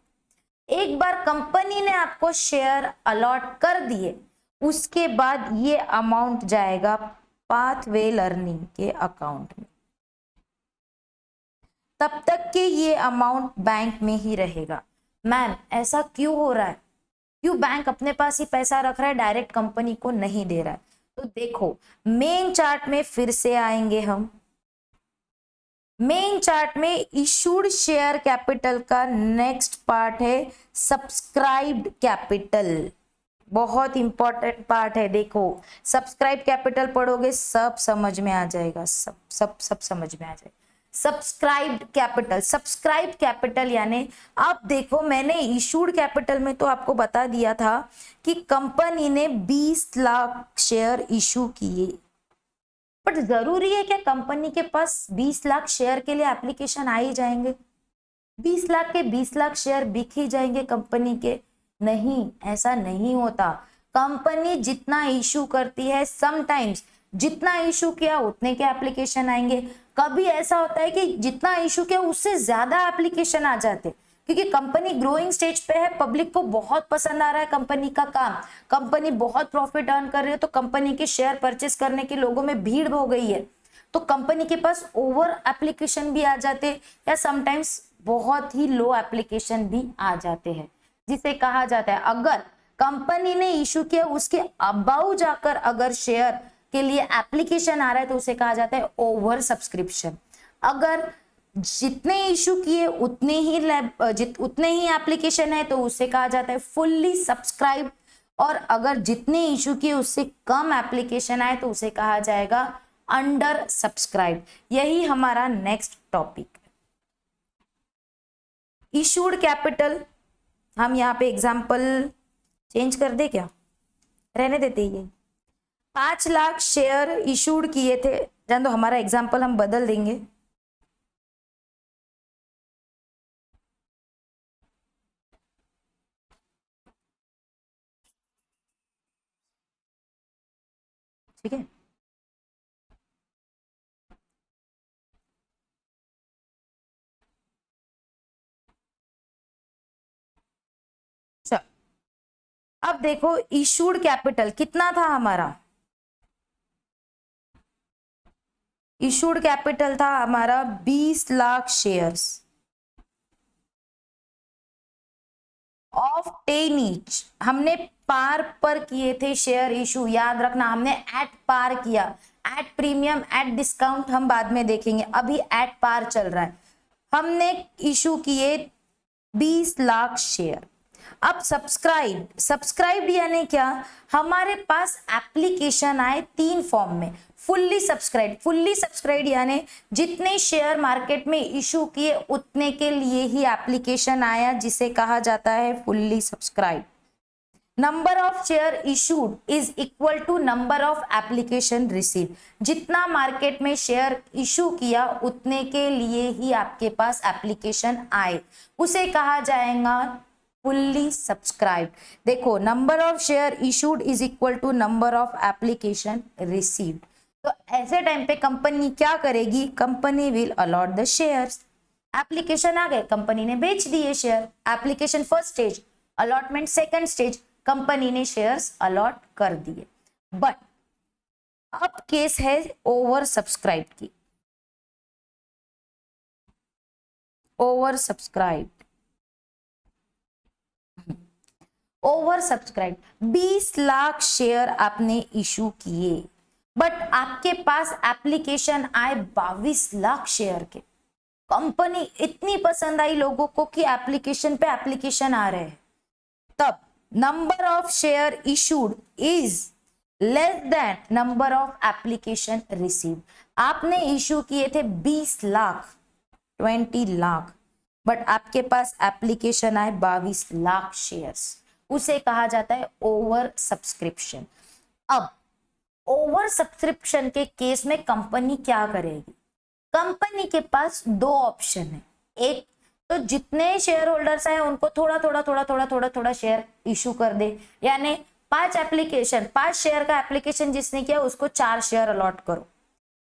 Speaker 1: एक बार कंपनी ने आपको शेयर अलॉट कर दिए उसके बाद ये अमाउंट जाएगा पाथवे लर्निंग के अकाउंट में, तब तक कि ये अमाउंट बैंक में ही रहेगा। मैम ऐसा क्यों हो रहा है, क्यों बैंक अपने पास ही पैसा रख रहा है, डायरेक्ट कंपनी को नहीं दे रहा है? तो देखो मेन चार्ट में फिर से आएंगे हम। मेन चार्ट में इशूड शेयर कैपिटल का नेक्स्ट पार्ट है सब्सक्राइब्ड कैपिटल, बहुत इंपॉर्टेंट पार्ट है। देखो सब्सक्राइब कैपिटल पढ़ोगे सब समझ में आ जाएगा, सब समझ में आ जाएगा। सब्सक्राइब्ड कैपिटल, सब्सक्राइब कैपिटल यानी आप देखो मैंने इशूड कैपिटल में तो आपको बता दिया था कि कंपनी ने 20 लाख शेयर इशू किए, बट जरूरी है क्या कंपनी के पास 20 लाख शेयर के लिए एप्लीकेशन आ ही जाएंगे? 20 लाख के 20 लाख शेयर बिक ही जाएंगे कंपनी के? नहीं, ऐसा नहीं होता। कंपनी जितना इशू करती है, समटाइम्स जितना इशू किया उतने के एप्लीकेशन आएंगे। कभी ऐसा होता है कि जितना इशू किया उससे ज्यादा एप्लीकेशन आ जाते, क्योंकि कंपनी ग्रोइंग स्टेज पे है, पब्लिक को बहुत पसंद आ रहा है कंपनी का काम, कंपनी बहुत प्रॉफिट अर्न कर रही है, तो कंपनी के शेयर परचेस करने के लोगों में भीड़ हो गई है, तो कंपनी के पास ओवर एप्लीकेशन भी आ जाते या समटाइम्स बहुत ही लो एप्लीकेशन भी आ जाते हैं, जिसे कहा जाता है अगर कंपनी ने इशू किया उसके अबाउ जाकर अगर शेयर के लिए एप्लीकेशन आ रहा है तो उसे कहा जाता है ओवर सब्सक्रिप्शन। अगर जितने इशू किए उतने ही एप्लीकेशन है तो उसे कहा जाता है फुल्ली सब्सक्राइब, और अगर जितने इशू किए उससे कम एप्लीकेशन आए तो उसे कहा जाएगा अंडर सब्सक्राइब। यही हमारा नेक्स्ट टॉपिक है। इशूड कैपिटल, हम यहाँ पे एग्जाम्पल चेंज कर दे क्या, रहने देते ये 5 लाख शेयर इशूड किए थे, जान दो हमारा एग्जाम्पल हम बदल देंगे। ठीक है, चल अब देखो इशूड कैपिटल कितना था हमारा, इशूड कैपिटल था हमारा 20 लाख शेयर्स ऑफ 10 ईच। हमने पार पर किए थे शेयर इशू, याद रखना हमने एट पार किया, एट प्रीमियम एट डिस्काउंट हम बाद में देखेंगे, अभी एट पार चल रहा है। हमने इशू किए 20 लाख शेयर। अब सब्सक्राइब यानी क्या, हमारे पास एप्लीकेशन आए 3 फॉर्म में। फुल्ली सब्सक्राइब यानी जितने शेयर मार्केट में इशू किए उतने के लिए ही एप्लीकेशन आया, जिसे कहा जाता है fully subscribe. Number of share issued is equal to number of application receive, जितना मार्केट में शेयर इशू किया उतने के लिए ही आपके पास एप्लीकेशन आए, उसे कहा जाएगा फुल्ली सब्सक्राइब। देखो number of share issued is equal to number of application received. तो ऐसे टाइम पे कंपनी क्या करेगी, company will allot the shares. Application आ गए, कंपनी ने बेच दिए शेयर। Application first stage, allotment second stage, company ने शेयर्स अलॉट कर दिए। बट अब केस है ओवर सब्सक्राइब की। Over subscribe, over subscribe 20 lakh share आपने इशू किए, बट आपके पास एप्लीकेशन आए 22 लाख शेयर के। कंपनी इतनी पसंद आई लोगों को कि एप्लीकेशन पे एप्लीकेशन आ रहे हैं, तब number of share issued is less than number of application receive. आपने इशू किए थे 20 लाख, 20 लाख, बट आपके पास एप्लीकेशन आए 22 लाख शेयर्स, उसे कहा जाता है ओवर सब्सक्रिप्शन। अब ओवर सब्सक्रिप्शन के केस में कंपनी क्या करेगी? कंपनी के पास दो ऑप्शन है। एक तो जितने शेयर होल्डर्स हैं उनको थोड़ा थोड़ा थोड़ा थोड़ा थोड़ा थोड़ा शेयर इशू कर दे, यानी 5 शेयर का एप्लीकेशन जिसने किया उसको 4 शेयर अलॉट करो।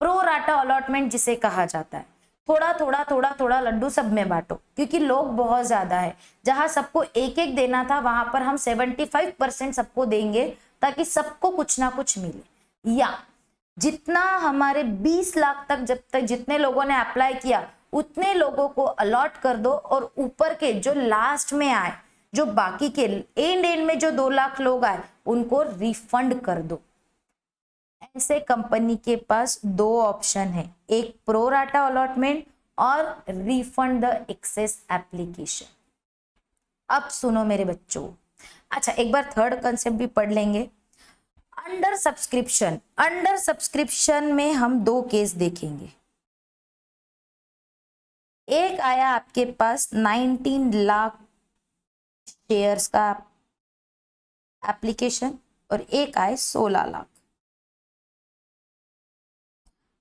Speaker 1: प्रो राटा अलॉटमेंट जिसे कहा जाता है, थोड़ा थोड़ा थोड़ा थोड़ा लड्डू सब में बांटो, क्योंकि लोग बहुत ज्यादा है। जहां सबको एक एक देना था वहां पर हम 75% सबको देंगे ताकि सबको कुछ ना कुछ मिले। या जितना हमारे 20 लाख तक, जब तक जितने लोगों ने अप्लाई किया उतने लोगों को अलॉट कर दो, और ऊपर के जो लास्ट में आए, जो बाकी के एंड में जो 2 लाख लोग आए उनको रिफंड कर दो। ऐसे कंपनी के पास दो ऑप्शन है, एक प्रो राटा अलॉटमेंट और रिफंड द एक्सेस एप्लीकेशन। अब सुनो मेरे बच्चों, अच्छा एक बार थर्ड कंसेप्ट भी पढ़ लेंगे। अंडर सब्सक्रिप्शन, अंडर सब्सक्रिप्शन में हम दो केस देखेंगे। एक आया आपके पास 19 लाख शेयर्स का एप्लीकेशन और एक आए 16 लाख।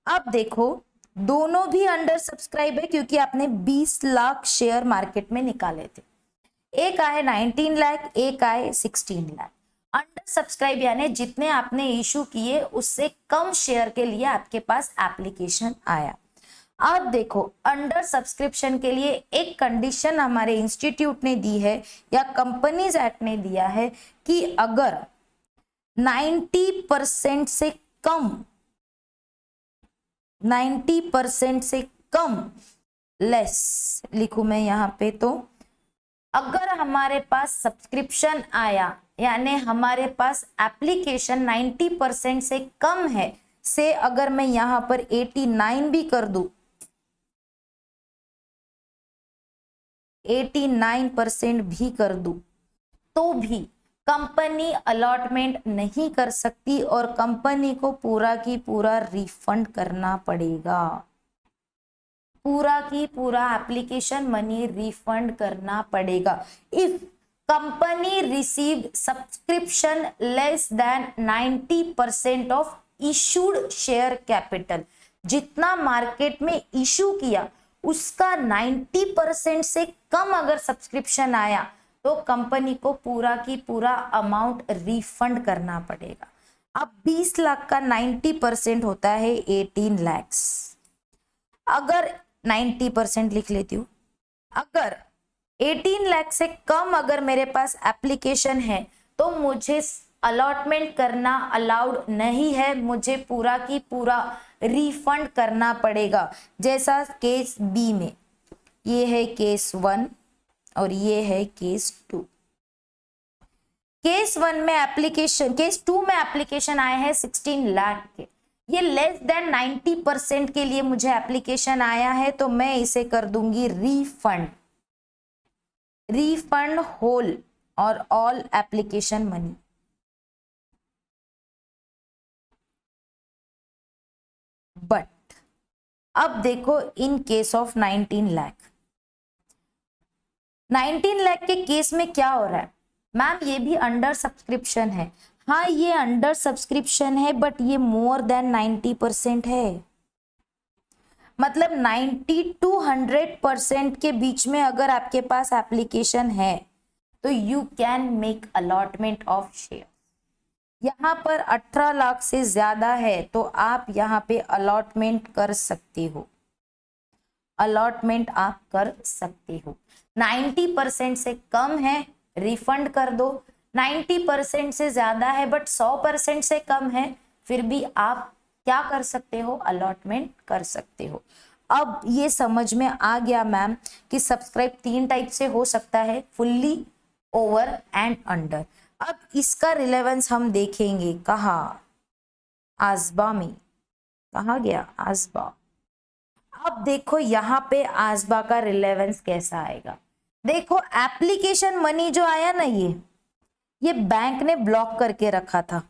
Speaker 1: अब देखो दोनों भी अंडर सब्सक्राइब है क्योंकि आपने 20 लाख शेयर मार्केट में निकाले थे। एक आए 19 लाख, एक आए 16 लाख। अंडर सब्सक्राइब यानी जितने आपने इशू किए उससे कम शेयर के लिए आपके पास एप्लीकेशन आया। अब देखो अंडर सब्सक्रिप्शन के लिए एक कंडीशन हमारे इंस्टीट्यूट ने दी है या कंपनीज एक्ट ने दिया है कि अगर 90% से कम, 90% से कम, लेस लिखूं मैं यहाँ पे, तो अगर हमारे पास सब्सक्रिप्शन आया यानी हमारे पास एप्लीकेशन 90% से कम है, से अगर मैं यहां पर 89 भी कर दूं, 89% भी कर दूं, तो भी कंपनी अलॉटमेंट नहीं कर सकती और कंपनी को पूरा की पूरा रिफंड करना पड़ेगा। पूरा की पूरा एप्लीकेशन मनी रिफंड करना पड़ेगा। If company receive subscription less than 90% of issued share capital, जितना मार्केट में इशू किया उसका 90% से कम अगर सब्सक्रिप्शन आया तो कंपनी को पूरा की पूरा अमाउंट रिफंड करना पड़ेगा। अब 20 लाख का 90% होता है 18 लैक्स। अगर 90% लिख लेती हूँ, अगर 18 लाख से कम अगर मेरे पास एप्लीकेशन है तो मुझे अलॉटमेंट करना अलाउड नहीं है, मुझे पूरा की पूरा रिफंड करना पड़ेगा। जैसा केस बी में, ये है केस 1 और ये है केस 2। केस 1 में एप्लीकेशन, केस 2 में एप्लीकेशन आए हैं 16 लाख के, ये लेस देन 90% के लिए मुझे एप्लीकेशन आया है तो मैं इसे कर दूंगी रिफंड, रिफंड होल और ऑल एप्लीकेशन मनी। बट अब देखो in case of 19 lakh, 19 lakh के केस में क्या हो रहा है? मैम ये भी अंडर सब्सक्रिप्शन है। हाँ ये अंडर सब्सक्रिप्शन है बट ये मोर देन 90% है, मतलब 90 to 100% के बीच में अगर आपके पास एप्लीकेशन है तो you can make allotment of share. यहाँ पर 18 लाख से ज्यादा है तो आप यहाँ पे अलॉटमेंट कर सकते हो। अलॉटमेंट आप कर सकते हो। 90% से कम है रिफंड कर दो, 90% से ज्यादा है बट 100% से कम है फिर भी आप क्या कर सकते हो, अलॉटमेंट कर सकते हो। अब ये समझ में आ गया मैम कि सब्सक्राइब 3 टाइप से हो सकता है, फुल्ली, ओवर एंड अंडर। अब इसका रिलेवेंस हम देखेंगे, कहा आजबा में, कहा गया आजबा। अब देखो यहाँ पे आजबा का रिलेवेंस कैसा आएगा। देखो एप्लीकेशन मनी जो आया ना, ये बैंक ने ब्लॉक करके रखा था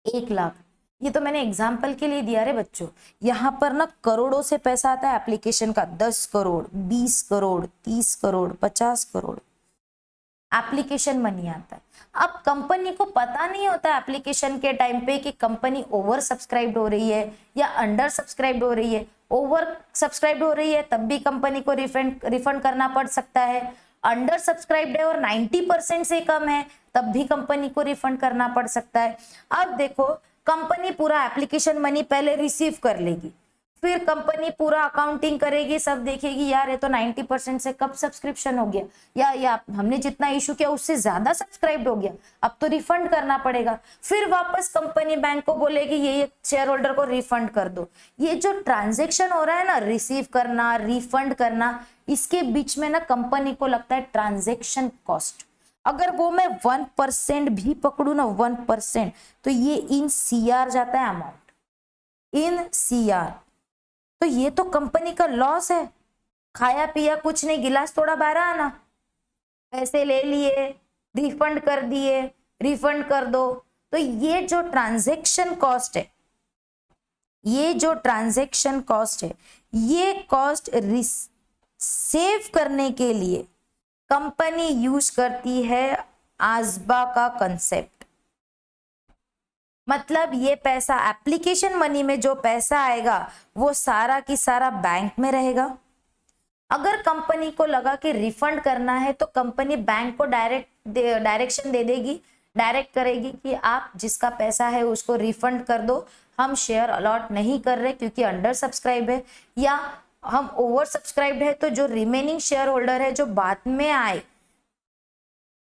Speaker 1: 1 लाख। ये तो मैंने एग्जाम्पल के लिए दिया रे बच्चों, यहाँ पर ना करोड़ों से पैसा आता है एप्लीकेशन का, 10 करोड़, 20 करोड़, 30 करोड़, 50 करोड़ एप्लीकेशन मनी आता है। अब कंपनी को पता नहीं होता एप्लीकेशन के टाइम पे कि कंपनी ओवर सब्सक्राइब्ड हो रही है या अंडर सब्सक्राइब्ड हो रही है। ओवर सब्सक्राइब्ड हो रही है तब भी कंपनी को रिफंड करना पड़ सकता है, अंडर सब्सक्राइब्ड है और 90% से कम है तब भी कंपनी को रिफंड करना पड़ सकता है। अब देखो कंपनी पूरा एप्लीकेशन मनी पहले रिसीव कर लेगी, फिर कंपनी पूरा अकाउंटिंग करेगी, सब देखेगी यार ये तो 90% से कब सब्सक्रिप्शन हो गया या हमने जितना इशू किया उससे ज्यादा सब्सक्राइब हो गया, अब तो रिफंड करना पड़ेगा। फिर वापस कंपनी बैंक को बोलेगी ये शेयर होल्डर को रिफंड कर दो। ये जो ट्रांजेक्शन हो रहा है ना, रिसीव करना, रिफंड करना, इसके बीच में ना कंपनी को लगता है ट्रांजेक्शन कॉस्ट। अगर वो मैं 1% भी पकड़ू ना, 1%, तो ये इन CR जाता है अमाउंट, इन CR। तो ये तो कंपनी का लॉस है, खाया पिया कुछ नहीं, गिलास थोड़ा बाहर आना, पैसे ले लिए, रिफंड कर दिए, रिफंड कर दो। तो ये जो ट्रांजैक्शन कॉस्ट है, ये जो ट्रांजैक्शन कॉस्ट है, ये कॉस्ट सेव करने के लिए कंपनी यूज करती है आजबा का कंसेप्ट। मतलब ये पैसा एप्लीकेशन मनी में जो पैसा आएगा वो सारा की सारा बैंक में रहेगा। अगर कंपनी को लगा कि रिफंड करना है तो कंपनी बैंक को डायरेक्शन दे देगी, डायरेक्ट करेगी कि आप जिसका पैसा है उसको रिफंड कर दो, हम शेयर अलॉट नहीं कर रहे क्योंकि अंडर सब्सक्राइब है, या हम ओवर सब्सक्राइब है तो जो रिमेनिंग शेयर होल्डर है जो बाद में आए,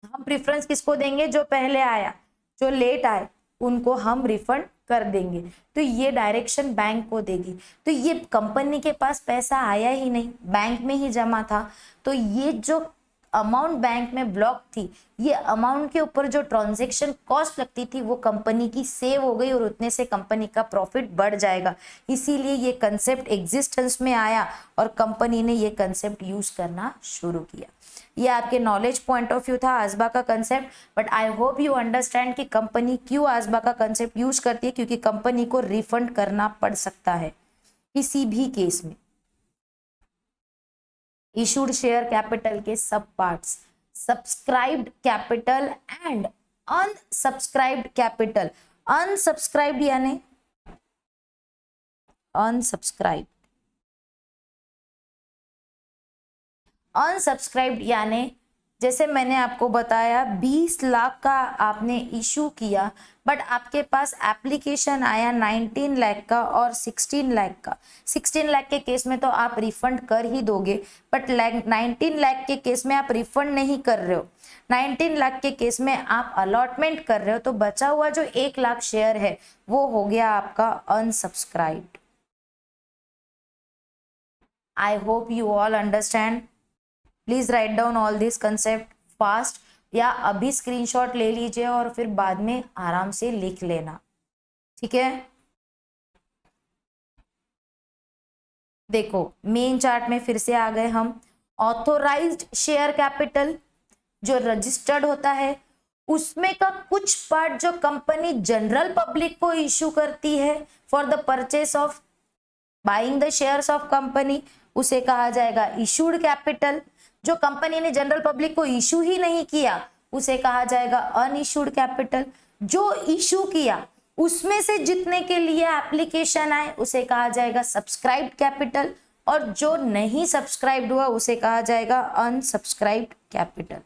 Speaker 1: हम प्रेफरेंस किसको देंगे, जो पहले आया, जो लेट आए उनको हम रिफंड कर देंगे। तो ये डायरेक्शन बैंक को देगी। तो ये कंपनी के पास पैसा आया ही नहीं, बैंक में ही जमा था, तो ये जो अमाउंट बैंक में ब्लॉक थी, ये अमाउंट के ऊपर जो ट्रांजैक्शन कॉस्ट लगती थी वो कंपनी की सेव हो गई और उतने से कंपनी का प्रॉफिट बढ़ जाएगा। इसीलिए ये कंसेप्ट एग्जिस्टेंस में आया और कंपनी ने ये कंसेप्ट यूज करना शुरू किया। ये आपके नॉलेज पॉइंट ऑफ व्यू था आजबा का concept, but I hope you understand कि कंपनी क्यों आजबा का कंसेप्ट यूज करती है, क्योंकि कंपनी को रिफंड करना पड़ सकता है किसी भी केस में। इशूड शेयर कैपिटल के सब parts, subscribed capital and unsubscribed capital. Unsubscribed यानी अनसब्सक्राइब्ड यानी जैसे मैंने आपको बताया 20 लाख का आपने इशू किया बट आपके पास एप्लीकेशन आया 19 लाख का और 16 लाख का। 16 लाख के केस में तो आप रिफंड कर ही दोगे, बट 19 लाख के केस में आप रिफंड नहीं कर रहे हो, 19 लाख के केस में आप अलॉटमेंट कर रहे हो, तो बचा हुआ जो 1 लाख शेयर है वो हो गया आपका unsubscribed. I hope you all understand. Please write down all this concept fast, या अभी स्क्रीनशॉट ले लीजिए और फिर बाद में आराम से लिख लेना, ठीक है। देखो मेन चार्ट में फिर से आ गए हम। ऑथोराइज्ड शेयर कैपिटल जो रजिस्टर्ड होता है उसमें का कुछ पार्ट जो कंपनी जनरल पब्लिक को इशू करती है for the purchase of buying the shares of company, उसे कहा जाएगा इशूड कैपिटल। जो कंपनी ने जनरल पब्लिक को इशू ही नहीं किया उसे कहा जाएगा अनइशूड कैपिटल। जो इशू किया उसमें से जितने के लिए एप्लीकेशन आए उसे कहा जाएगा सब्सक्राइब्ड कैपिटल, और जो नहीं सब्सक्राइब्ड हुआ उसे कहा जाएगा अनसब्सक्राइब्ड कैपिटल।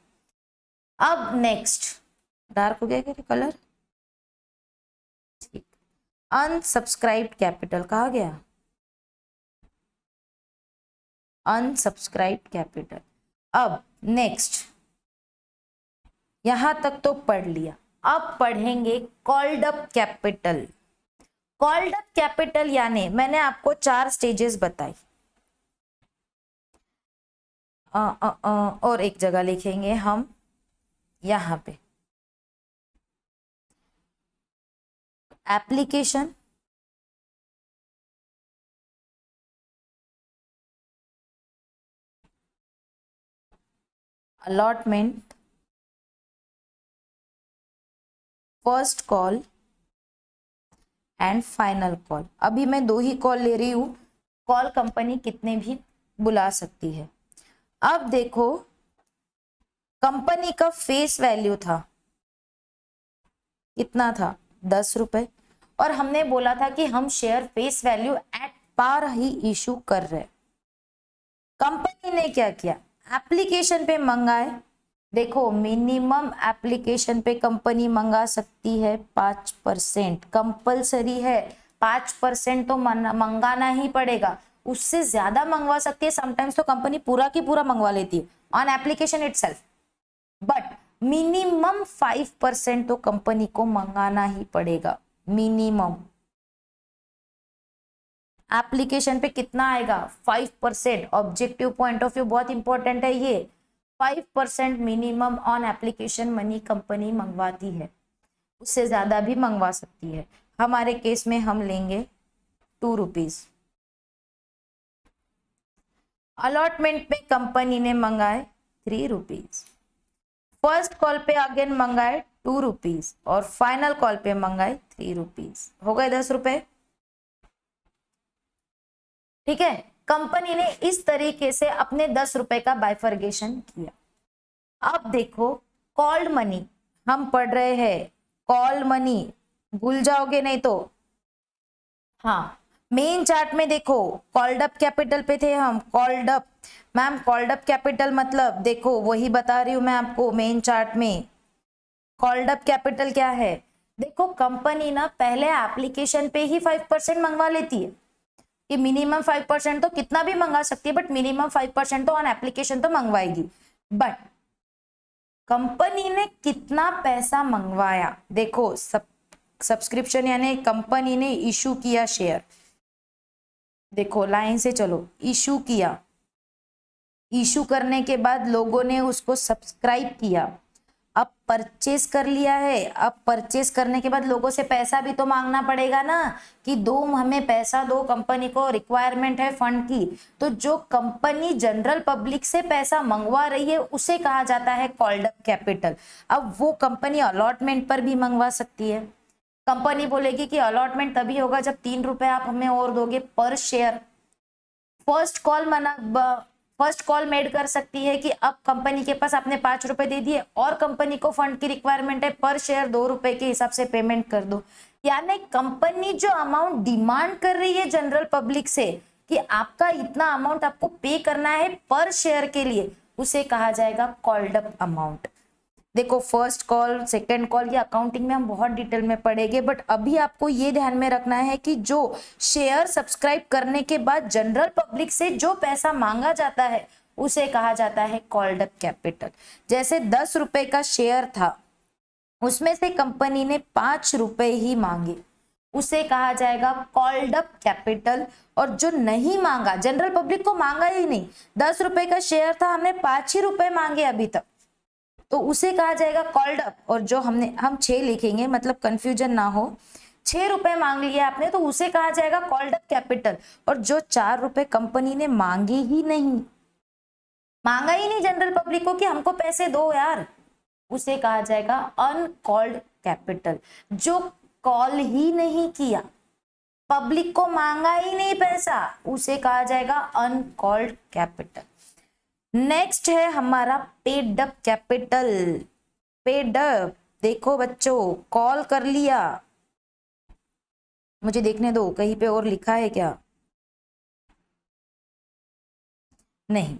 Speaker 1: अब नेक्स्ट, डार्क हो गया क्या कलर, ठीक, अनसब्सक्राइब्ड कैपिटल कहा गया। अनसब्सक्राइब्ड कैपिटल। अब नेक्स्ट, यहां तक तो पढ़ लिया, अब पढ़ेंगे called up capital. Called up capital यानी मैंने आपको 4 स्टेजेस बताई, और एक जगह लिखेंगे हम यहां पे, application, allotment, first call and final call. अभी मैं 2 ही कॉल ले रही हूं, कॉल कंपनी कितने भी बुला सकती है। अब देखो, कंपनी का फेस वैल्यू था, कितना था, 10 रुपए, और हमने बोला था कि हम share face value at par ही इशू कर रहे। कंपनी ने क्या किया, एप्लीकेशन पे मंगाए। देखो, मिनिमम एप्लीकेशन पे कंपनी मंगा सकती है 5%, कंपलसरी है, 5% तो मंगाना ही पड़ेगा। उससे ज्यादा मंगवा सकती है, समटाइम्स तो कंपनी पूरा की पूरा मंगवा लेती है on application itself, but minimum 5% तो कंपनी को मंगाना ही पड़ेगा, मिनिमम। एप्लीकेशन पे कितना आएगा, 5%। ऑब्जेक्टिव पॉइंट ऑफ व्यू बहुत इंपॉर्टेंट है ये, 5% minimum on application money company मंगवाती है, उससे ज्यादा भी मंगवा सकती है। हमारे केस में हम लेंगे 2 रुपीज। अलॉटमेंट पे कंपनी ने मंगाए 3 रुपीज, फर्स्ट कॉल पे अगेन मंगाए 2 रुपीज, और फाइनल कॉल पे मंगाए 3 रुपीज, हो गए 10 रुपए। ठीक है, कंपनी ने इस तरीके से अपने 10 रुपए का बाइफर्गेशन किया। अब देखो, कॉल्ड मनी हम पढ़ रहे हैं, कॉल मनी भूल जाओगे नहीं तो। हाँ, मेन चार्ट में देखो, कॉल्ड अप कैपिटल पे थे हम, called up, ma'am called up capital मतलब देखो वही बता रही हूं मैं आपको, मेन चार्ट में कॉल्ड अप कैपिटल क्या है। देखो, कंपनी ना पहले एप्लीकेशन पे ही 5% मंगवा लेती है कि मिनिमम 5% तो कितना भी मंगा सकती है, बट मिनिमम 5% तो ऑन एप्लीकेशन तो मंगवाएगी। बट कंपनी ने कितना पैसा मंगवाया, देखो, सब्सक्रिप्शन यानी कंपनी ने इशू किया शेयर, देखो लाइन से चलो, इशू किया, इशू करने के बाद लोगों ने उसको सब्सक्राइब किया, अब परचेस कर लिया है। अब परचेस करने के बाद लोगों से पैसा भी तो मांगना पड़ेगा ना, कि दो, हमें पैसा दो, कंपनी को रिक्वायरमेंट है फंड की। तो जो कंपनी जनरल पब्लिक से पैसा मंगवा रही है उसे कहा जाता है कॉल्ड अप कैपिटल। अब वो कंपनी अलॉटमेंट पर भी मंगवा सकती है। कंपनी बोलेगी कि अलॉटमेंट तभी होगा जब 3 रुपए आप हमें और दोगे पर शेयर। फर्स्ट कॉल मेड कर सकती है कि अब कंपनी के पास आपने 5 रुपए दे दिए और कंपनी को फंड की रिक्वायरमेंट है, पर शेयर 2 रुपए के हिसाब से पेमेंट कर दो। यानी कंपनी जो अमाउंट डिमांड कर रही है जनरल पब्लिक से कि आपका इतना अमाउंट आपको पे करना है पर शेयर के लिए, उसे कहा जाएगा कॉल्ड अप अमाउंट। देखो, फर्स्ट कॉल, सेकंड कॉल, ये अकाउंटिंग में हम बहुत डिटेल में पढ़ेंगे, बट अभी आपको ये ध्यान में रखना है कि जो शेयर सब्सक्राइब करने के बाद जनरल पब्लिक से जो पैसा मांगा जाता है उसे कहा जाता है कॉल्ड अप कैपिटल। जैसे 10 रुपए का शेयर था, उसमें से कंपनी ने 5 रुपए ही मांगे, उसे कहा जाएगा कॉल्ड अप कैपिटल। और जो नहीं मांगा, जनरल पब्लिक को मांगा ही नहीं, 10 रुपए का शेयर था, हमने 5 ही रुपए मांगे अभी तक, तो उसे कहा जाएगा कॉल्ड अप। और जो हम 6 लिखेंगे, मतलब कंफ्यूजन ना हो, 6 रुपए मांग लिया आपने तो उसे कहा जाएगा कॉल्ड अप कैपिटल। और जो 4 रुपए कंपनी ने मांगा ही नहीं जनरल पब्लिक को कि हमको पैसे दो यार, उसे कहा जाएगा अनकॉल्ड कैपिटल। जो कॉल ही नहीं किया, पब्लिक को मांगा ही नहीं पैसा, उसे कहा जाएगा अनकॉल्ड कैपिटल। नेक्स्ट है हमारा paid up capital. Paid up, देखो बच्चों, कॉल कर लिया, मुझे देखने दो कहीं पे और लिखा है क्या, नहीं,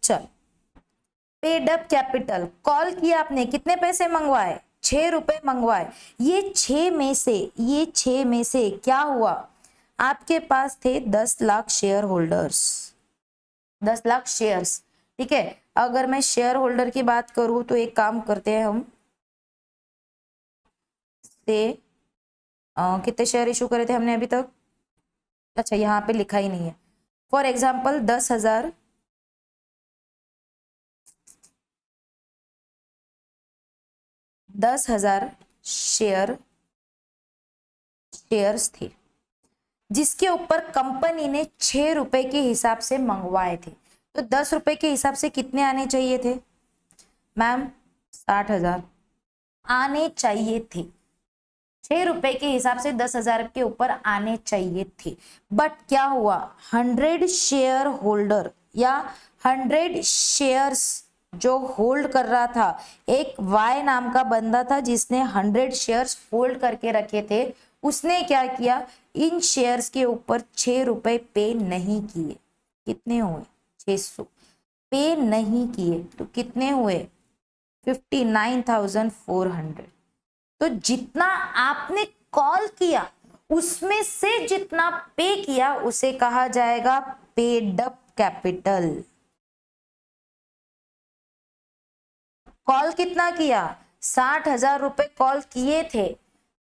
Speaker 1: चल, पेड अप कैपिटल, कॉल किया आपने, कितने पैसे मंगवाए, 6 रुपए मंगवाए। ये 6 में से क्या हुआ, आपके पास थे 10 lakh share holders, 10 lakh shares, ठीक है। अगर मैं शेयर होल्डर की बात करूं तो एक काम करते हैं हम से कितने शेयर इशू करे थे हमने अभी तक, अच्छा यहाँ पे लिखा ही नहीं है। फॉर एग्जाम्पल 10,000 शेयर्स थे जिसके ऊपर कंपनी ने 6 रुपए के हिसाब से मंगवाए थे। तो 10 रुपए के हिसाब से कितने आने चाहिए थे मैम? 60,000 आने चाहिए थे। 6 रुपए के हिसाब से 10,000 के ऊपर आने चाहिए थे। बट क्या हुआ, 100 शेयर होल्डर या 100 शेयर्स जो होल्ड कर रहा था, एक वाई नाम का बंदा था जिसने 100 शेयर्स होल्ड करके रखे थे, उसने क्या किया, इन शेयर्स के ऊपर 6 रुपए पे नहीं किए। कितने हुए? 600 पे नहीं किए, तो कितने हुए? 59,400। तो जितना आपने कॉल किया उसमें से जितना पे किया उसे कहा जाएगा पेड अप कैपिटल। कॉल कितना किया? 60,000 रुपए कॉल किए थे,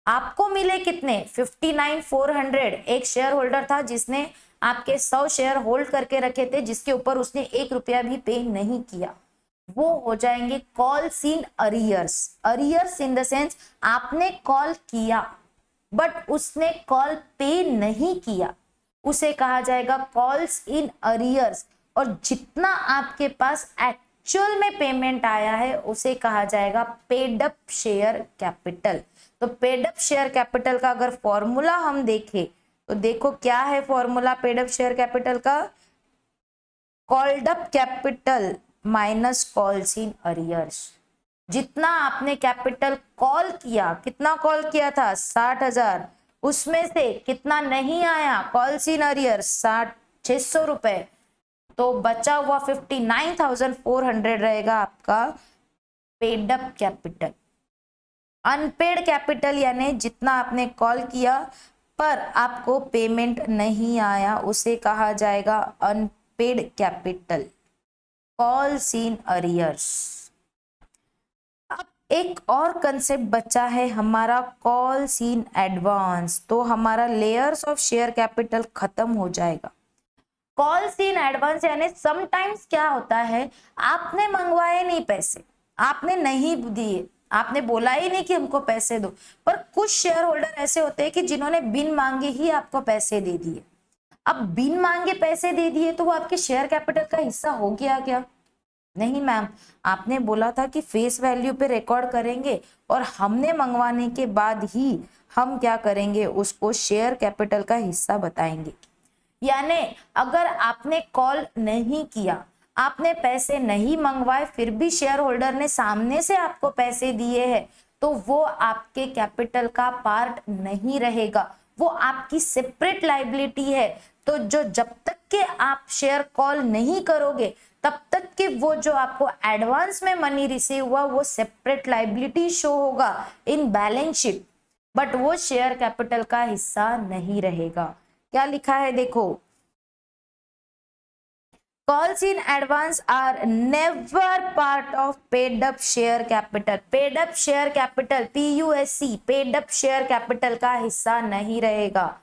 Speaker 1: आपको मिले कितने? 59,400। एक शेयर होल्डर था जिसने आपके 100 शेयर होल्ड करके रखे थे, जिसके ऊपर उसने 1 रुपया भी पे नहीं किया, वो हो जाएंगे calls in arrears. Arrears in the sense आपने कॉल किया बट उसने कॉल पे नहीं किया, उसे कहा जाएगा कॉल्स इन अरियर्स। और जितना आपके पास एक्चुअल में पेमेंट आया है उसे कहा जाएगा पेड अप शेयर कैपिटल। तो पेड अप शेयर कैपिटल का अगर फॉर्मूला हम देखें तो देखो क्या है formula paid up share capital का, called up capital minus calls in arrears. जितना आपने कैपिटल कॉल किया, कितना कॉल किया था? 60,000, उसमें से कितना नहीं आया कॉल्स इन अरियर्स? 600 रुपए, तो बचा हुआ 59,400 रहेगा आपका paid up capital. Unpaid capital यानी जितना आपने कॉल किया पर आपको पेमेंट नहीं आया उसे कहा जाएगा unpaid capital, calls in arrears. अब एक और कंसेप्ट बचा है हमारा कॉल्स इन एडवांस। तो हमारा लेयर्स ऑफ शेयर कैपिटल खत्म हो जाएगा। कॉल्स इन एडवांस यानी समटाइम्स क्या होता है, आपने मंगवाए नहीं पैसे, आपने नहीं दिए, आपने बोला ही नहीं कि हमको पैसे दो, पर कुछ शेयर होल्डर ऐसे होते हैं कि जिन्होंने बिन मांगे ही आपको पैसे दे दिए। अब बिन मांगे पैसे दे दिए तो वो आपके शेयर कैपिटल का हिस्सा हो गया क्या? नहीं मैम, आपने बोला था कि फेस वैल्यू पे रिकॉर्ड करेंगे और हमने मंगवाने के बाद ही हम क्या करेंगे, उसको शेयर कैपिटल का हिस्सा बताएंगे। यानी अगर आपने कॉल नहीं किया, आपने पैसे नहीं मंगवाए, फिर भी शेयर होल्डर ने सामने से आपको पैसे दिए हैं, तो वो आपके कैपिटल का पार्ट नहीं रहेगा, वो आपकी सेपरेट लाइबिलिटी है। तो जो जब तक के आप शेयर कॉल नहीं करोगे तब तक के वो जो आपको एडवांस में मनी रिसीव हुआ वो सेपरेट लाइबिलिटी शो होगा इन बैलेंस शीट, बट वो शेयर कैपिटल का हिस्सा नहीं रहेगा। क्या लिखा है देखो, calls in advance are never part of paid up share capital. Paid up share capital PUSC paid up share capital का हिस्सा नहीं रहेगा।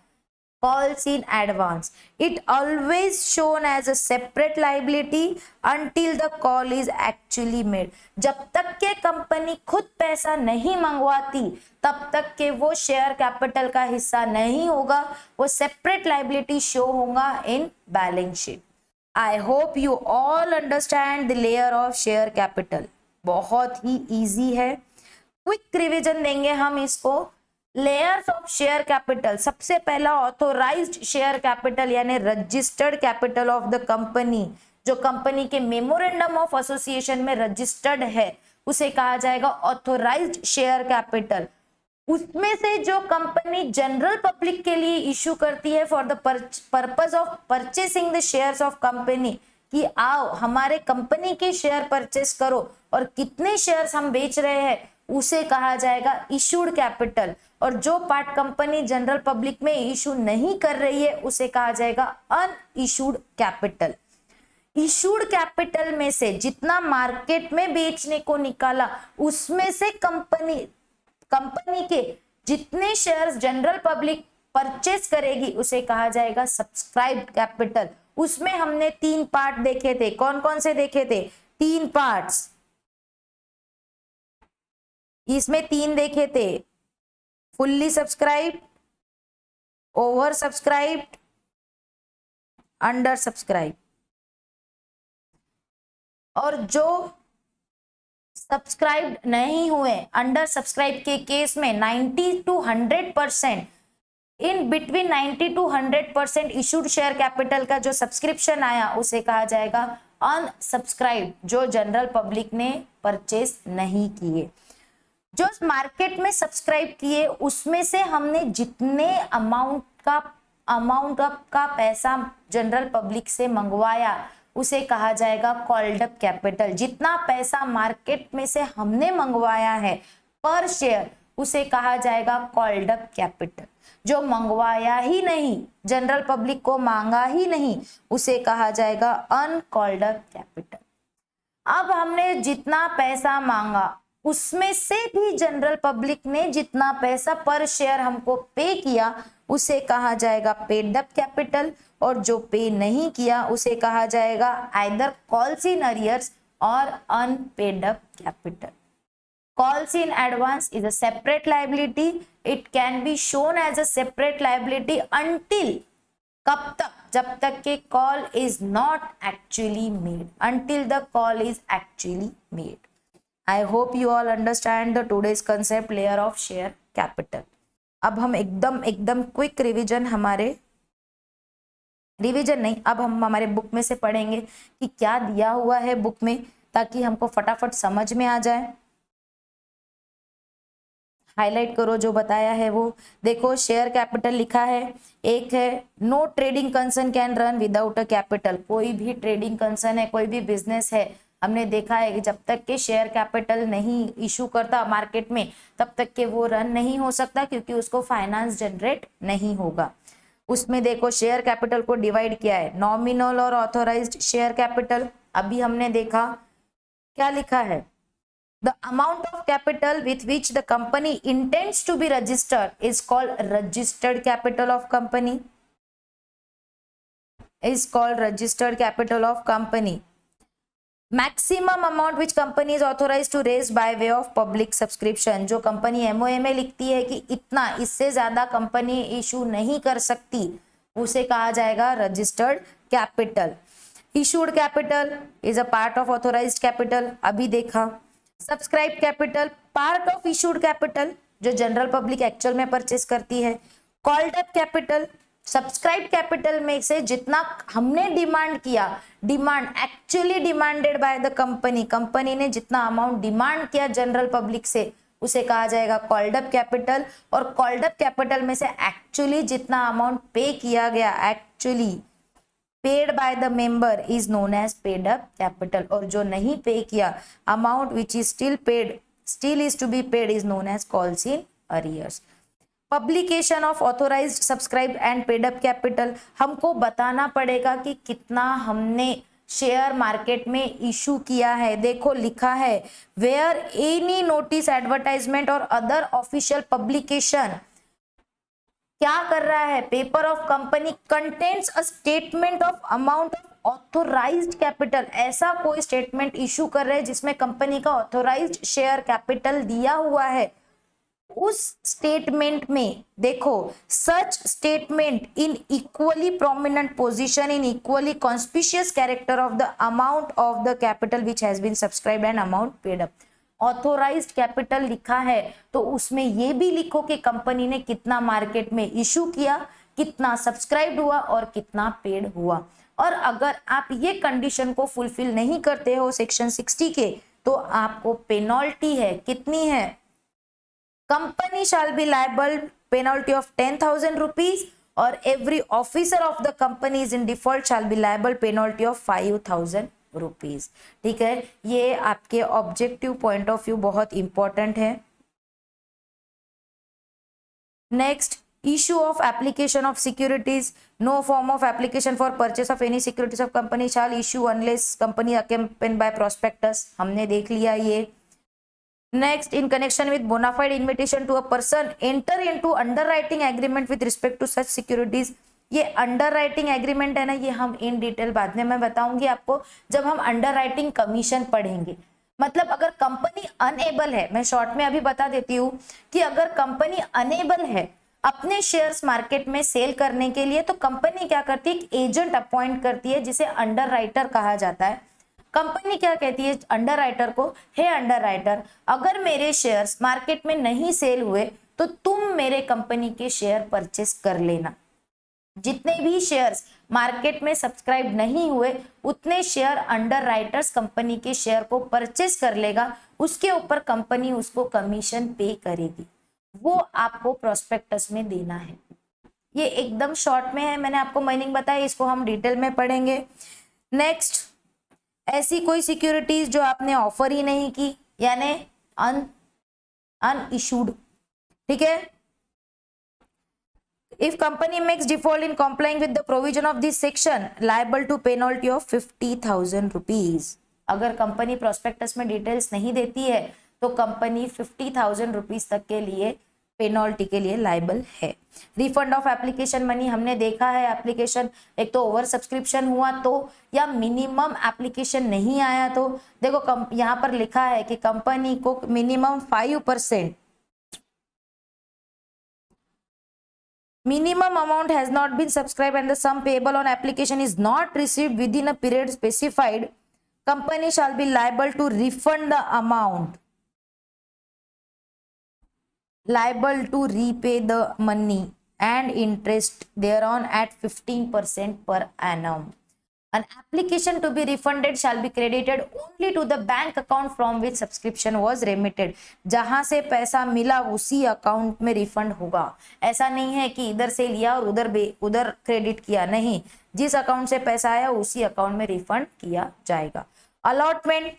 Speaker 1: Calls in advance, it always shown as a separate liability until the call is actually made। जब तक के company खुद पैसा नहीं मंगवाती तब तक के वो शेयर कैपिटल का हिस्सा नहीं होगा, वो सेपरेट लाइबिलिटी शो होगा in balance sheet. I hope you all understand the layer of share capital. बहुत ही इजी है, क्विक रिवीजन देंगे हम इसको। लेयर्स ऑफ शेयर कैपिटल, सबसे पहला ऑथोराइज्ड शेयर कैपिटल यानी registered capital of the company, जो कंपनी के मेमोरेंडम ऑफ एसोसिएशन में रजिस्टर्ड है उसे कहा जाएगा ऑथोराइज्ड शेयर कैपिटल। उसमें से जो कंपनी जनरल पब्लिक के लिए इशू करती है for the purpose of purchasing the shares of company, कि आओ हमारे कंपनी के शेयर परचेस करो और कितने शेयर्स हम बेच रहे हैं, उसे कहा जाएगा इशूड कैपिटल। और जो पार्ट कंपनी जनरल पब्लिक में इशू नहीं कर रही है उसे कहा जाएगा अनइशूड कैपिटल। इशूड कैपिटल में से जितना मार्केट में बेचने को निकाला उसमें से कंपनी के जितने शेयर्स जनरल पब्लिक परचेस करेगी उसे कहा जाएगा सब्सक्राइब्ड कैपिटल। उसमें हमने 3 पार्ट देखे थे। कौन कौन से देखे थे? 3 पार्ट्स, इसमें 3 देखे थे, fully subscribed, over subscribed, under subscribe. और जो सब्सक्राइब्ड नहीं हुए, अंडर सब्सक्राइब के केस में 90 to 100%, in between 90 to 100% issued share capital का जो सब्सक्रिप्शन आया उसे कहा जाएगा अनसब्सक्राइब, जो जनरल पब्लिक ने परचेस नहीं किए। जो मार्केट में सब्सक्राइब किए उसमें से हमने जितने अमाउंट का पैसा जनरल पब्लिक से मंगवाया उसे कहा जाएगा कॉल्ड अप कैपिटल। जितना पैसा मार्केट में से हमने मंगवाया है पर शेयर उसे कहा जाएगा कॉल्ड अप कैपिटल। जो मंगवाया ही नहीं, जनरल पब्लिक को मांगा ही नहीं, उसे कहा जाएगा अनकॉल्ड अप कैपिटल। अब हमने जितना पैसा मांगा उसमें से भी जनरल पब्लिक ने जितना पैसा पर शेयर हमको पे किया उसे कहा जाएगा पेड अप कैपिटल, और जो पे नहीं किया उसे कहा जाएगा आइदर कॉल्स इन अरियर्स और unpaid up capital. Calls in advance is a separate liability. It can be shown as a separate liability until कब तक? जब तक के call is not actually made. Until the call is actually made. I hope you all understand the today's concept layer of share capital. अब हम एकदम quick revision अब हम हमारे बुक में से पढ़ेंगे कि क्या दिया हुआ है बुक में, ताकि हमको फटाफट समझ में आ जाए। हाईलाइट करो जो बताया है वो। देखो शेयर कैपिटल लिखा है, एक है no trading concern can run without a capital. कोई भी ट्रेडिंग कंसर्न है, कोई भी बिजनेस है, हमने देखा है कि जब तक के शेयर कैपिटल नहीं इशू करता मार्केट में तब तक के वो रन नहीं हो सकता, क्योंकि उसको फाइनेंस जनरेट नहीं होगा। उसमें देखो शेयर कैपिटल को डिवाइड किया है, नॉमिनल और ऑथोराइज्ड शेयर कैपिटल। अभी हमने देखा क्या लिखा है, the amount of capital with which the company intends to be registered is called registered capital of company, maximum amount which company is authorized to raise by way of public subscription। जो company MOA में लिखती है कि इतना, इससे ज्यादा company issue नहीं कर सकती, उसे कहा जाएगा registered capital. Issued capital is a part of authorised capital, अभी देखा। Subscribe capital part of issued capital, जो जनरल पब्लिक एक्चुअल में परचेस करती है। Called up capital subscribe capital में से जितना हमने डिमांड किया, demand actually demanded by the company ने जितना अमाउंट डिमांड किया जनरल पब्लिक से उसे कहा जाएगा कॉल्ड अप कैपिटल। और कॉल्ड अप कैपिटल में से एक्चुअली जितना अमाउंट पे किया गया, actually paid by the member is known as paid up capital। और जो नहीं पे किया, amount which is still is to be paid is known as calls in arrears। Publication of authorized, subscribed and paid up capital, हमको बताना पड़ेगा कि कितना हमने शेयर मार्केट में इशू किया है। देखो लिखा है where any notice, advertisement और other official publication क्या कर रहा है, paper of company contains a statement of amount of authorised capital. ऐसा कोई स्टेटमेंट इशू कर रहे हैं जिसमें कंपनी का ऑथोराइज्ड शेयर कैपिटल दिया हुआ है, उस स्टेटमेंट में देखो such statement in equally prominent position in equally conspicuous character of the amount of the capital which has been subscribed and amount paid up. Authorised capital लिखा है तो उसमें ये भी लिखो कि कंपनी ने कितना मार्केट में इशू किया, कितना सब्सक्राइब हुआ और कितना पेड हुआ। और अगर आप ये कंडीशन को फुलफिल नहीं करते हो सेक्शन 60 के, तो आपको पेनल्टी है। कितनी है? Company shall be liable penalty of 10,000 rupees और every officer of the company is in default shall be liable penalty of 5,000 rupees. ठीक है, ये आपके ऑब्जेक्टिव पॉइंट ऑफ व्यू बहुत इंपॉर्टेंट है। Next issue of application of securities, no form of application for purchase of any securities of company shall issue unless company accompanied by prospectus, हमने देख लिया ये। Next, in connection with bona fide invitation to a person enter into underwriting agreement with respect to such securities, ये underwriting agreement है ना, ये हम in detail बाद में मैं बताऊंगी आपको जब हम अंडरराइटिंग कमीशन पढ़ेंगे। मतलब अगर कंपनी अनएबल है, मैं शॉर्ट में अभी बता देती हूँ कि अगर कंपनी अनएबल है अपने शेयर्स मार्केट में सेल करने के लिए, तो कंपनी क्या करती है, एक एजेंट अपॉइंट करती है जिसे अंडरराइटर कहा जाता है। कंपनी क्या कहती है अंडरराइटर को, हे अंडरराइटर, अगर मेरे शेयर्स मार्केट में नहीं सेल हुए तो तुम मेरे कंपनी के शेयर परचेस कर लेना। जितने भी शेयर्स मार्केट में सब्सक्राइब नहीं हुए उतने शेयर अंडरराइटर्स कंपनी के शेयर को परचेस कर लेगा, उसके ऊपर कंपनी उसको कमीशन पे करेगी, वो आपको प्रोस्पेक्टस में देना है। ये एकदम शॉर्ट में है, मैंने आपको मीनिंग बताया, इसको हम डिटेल में पढ़ेंगे। नेक्स्ट, ऐसी कोई सिक्योरिटीज जो आपने ऑफर ही नहीं की, यानी अनइशूड, ठीक है। If company makes default in complying with the provision of this section, liable to penalty of 50,000 rupees. अगर कंपनी प्रोस्पेक्टस में डिटेल्स नहीं देती है तो कंपनी 50,000 रुपीज तक के लिए पेनल्टी के लिए लाइबल है। रिफंड ऑफ एप्लीकेशन मनी हमने देखा है, एप्लीकेशन एक तो ओवर सब्सक्रिप्शन हुआ तो, या मिनिमम एप्लीकेशन नहीं आया तो। देखो यहाँ पर लिखा है कि कंपनी को minimum 5% minimum amount has not been subscribed and the sum payable on application is not received within a period specified, company shall be liable to refund the amount, liable to repay the money and interest thereon at 15% per annum. An application to be refunded shall be credited only to the bank account from which subscription was remitted. जहां से पैसा मिला उसी account में refund होगा। ऐसा नहीं है कि इधर से लिया और उधर क्रेडिट किया, नहीं, जिस अकाउंट से पैसा आया उसी अकाउंट में रिफंड किया जाएगा। अलॉटमेंट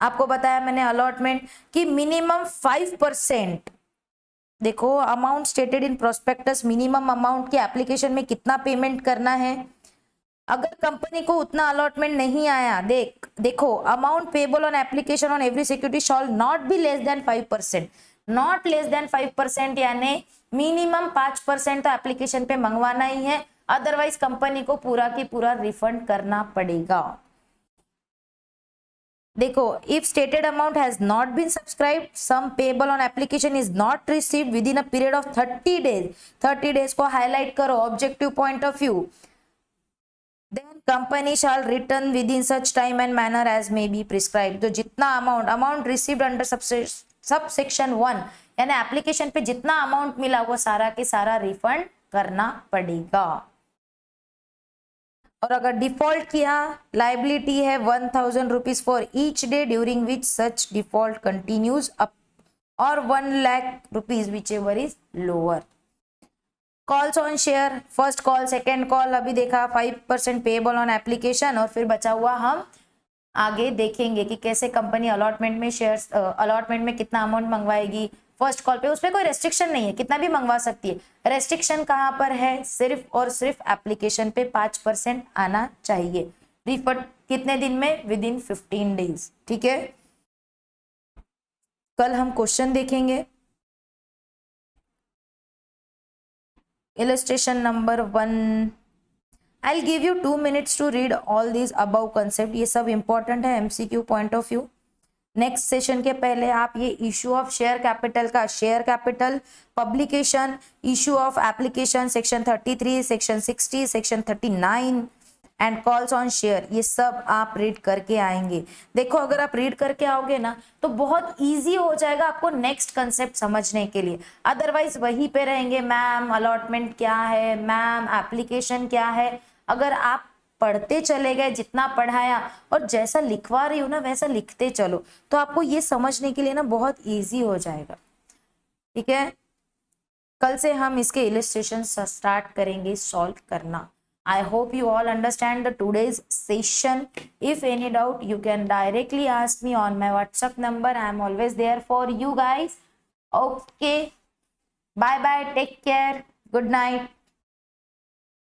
Speaker 1: आपको बताया मैंने, अलॉटमेंट कि मिनिमम 5%, देखो amount stated in prospectus, minimum amount की एप्लीकेशन में कितना पेमेंट करना है। अगर कंपनी को उतना अलॉटमेंट नहीं आया, देखो amount payable on application on every security shawl not be less than 5%, not less than 5%, यानी मिनिमम 5% तो एप्लीकेशन पे मंगवाना ही है, अदरवाइज कंपनी को पूरा की पूरा रिफंड करना पड़ेगा। देखो, if stated amount has not been subscribed, sum payable on application is not received within a period of 30 days, 30 days को हाईलाइट करो objective point of view, then company shall return within such time and manner as may be prescribed। तो जितना amount received under subsection 1, यानी application पे जितना amount मिला वो सारा के सारा रिफंड करना पड़ेगा। और अगर डिफॉल्ट किया, लाइबिलिटी है 1,000 rupees for each day during which such default continues up, और 1 lakh rupees which ever is lower. Calls on share, first call, second call अभी देखा, 5% पेएबल ऑन एप्लीकेशन, और फिर बचा हुआ हम आगे देखेंगे कि कैसे कंपनी अलॉटमेंट में शेयर्स, अलॉटमेंट में कितना अमाउंट मंगवाएगी। फर्स्ट कॉल पे उस पर कोई रेस्ट्रिक्शन नहीं है, कितना भी मंगवा सकती है। रेस्ट्रिक्शन कहाँ पर है, सिर्फ और सिर्फ एप्लीकेशन पे 5% आना चाहिए। रिफंड कितने दिन में, विद इन 15 डेज, ठीक है। कल हम क्वेश्चन देखेंगे। Illustration number 1, I'll give you 2 minutes to read all these above concept, ये सब important है MCQ point of view। Next session के पहले आप ये इशू ऑफ शेयर कैपिटल का, share capital, publication, issue of application, section 33, section 60, section 39 and calls on share, ये सब आप रीड करके आएंगे। देखो अगर आप रीड करके आओगे ना तो बहुत इजी हो जाएगा आपको नेक्स्ट कंसेप्ट समझने के लिए। अदरवाइज वहीं पे रहेंगे, मैम अलॉटमेंट क्या है, मैम एप्लीकेशन क्या है। अगर आप पढ़ते चले गए, जितना पढ़ाया और जैसा लिखवा रही हूँ ना वैसा लिखते चलो, तो आपको ये समझने के लिए ना बहुत इजी हो जाएगा, ठीक है। कल से हम इसके इलस्ट्रेशन स्टार्ट करेंगे सॉल्व करना। I hope you all understand the today's session. If any doubt, you can directly ask me on my WhatsApp number. I am always there for you guys. Okay. Bye bye. Take care. Good night.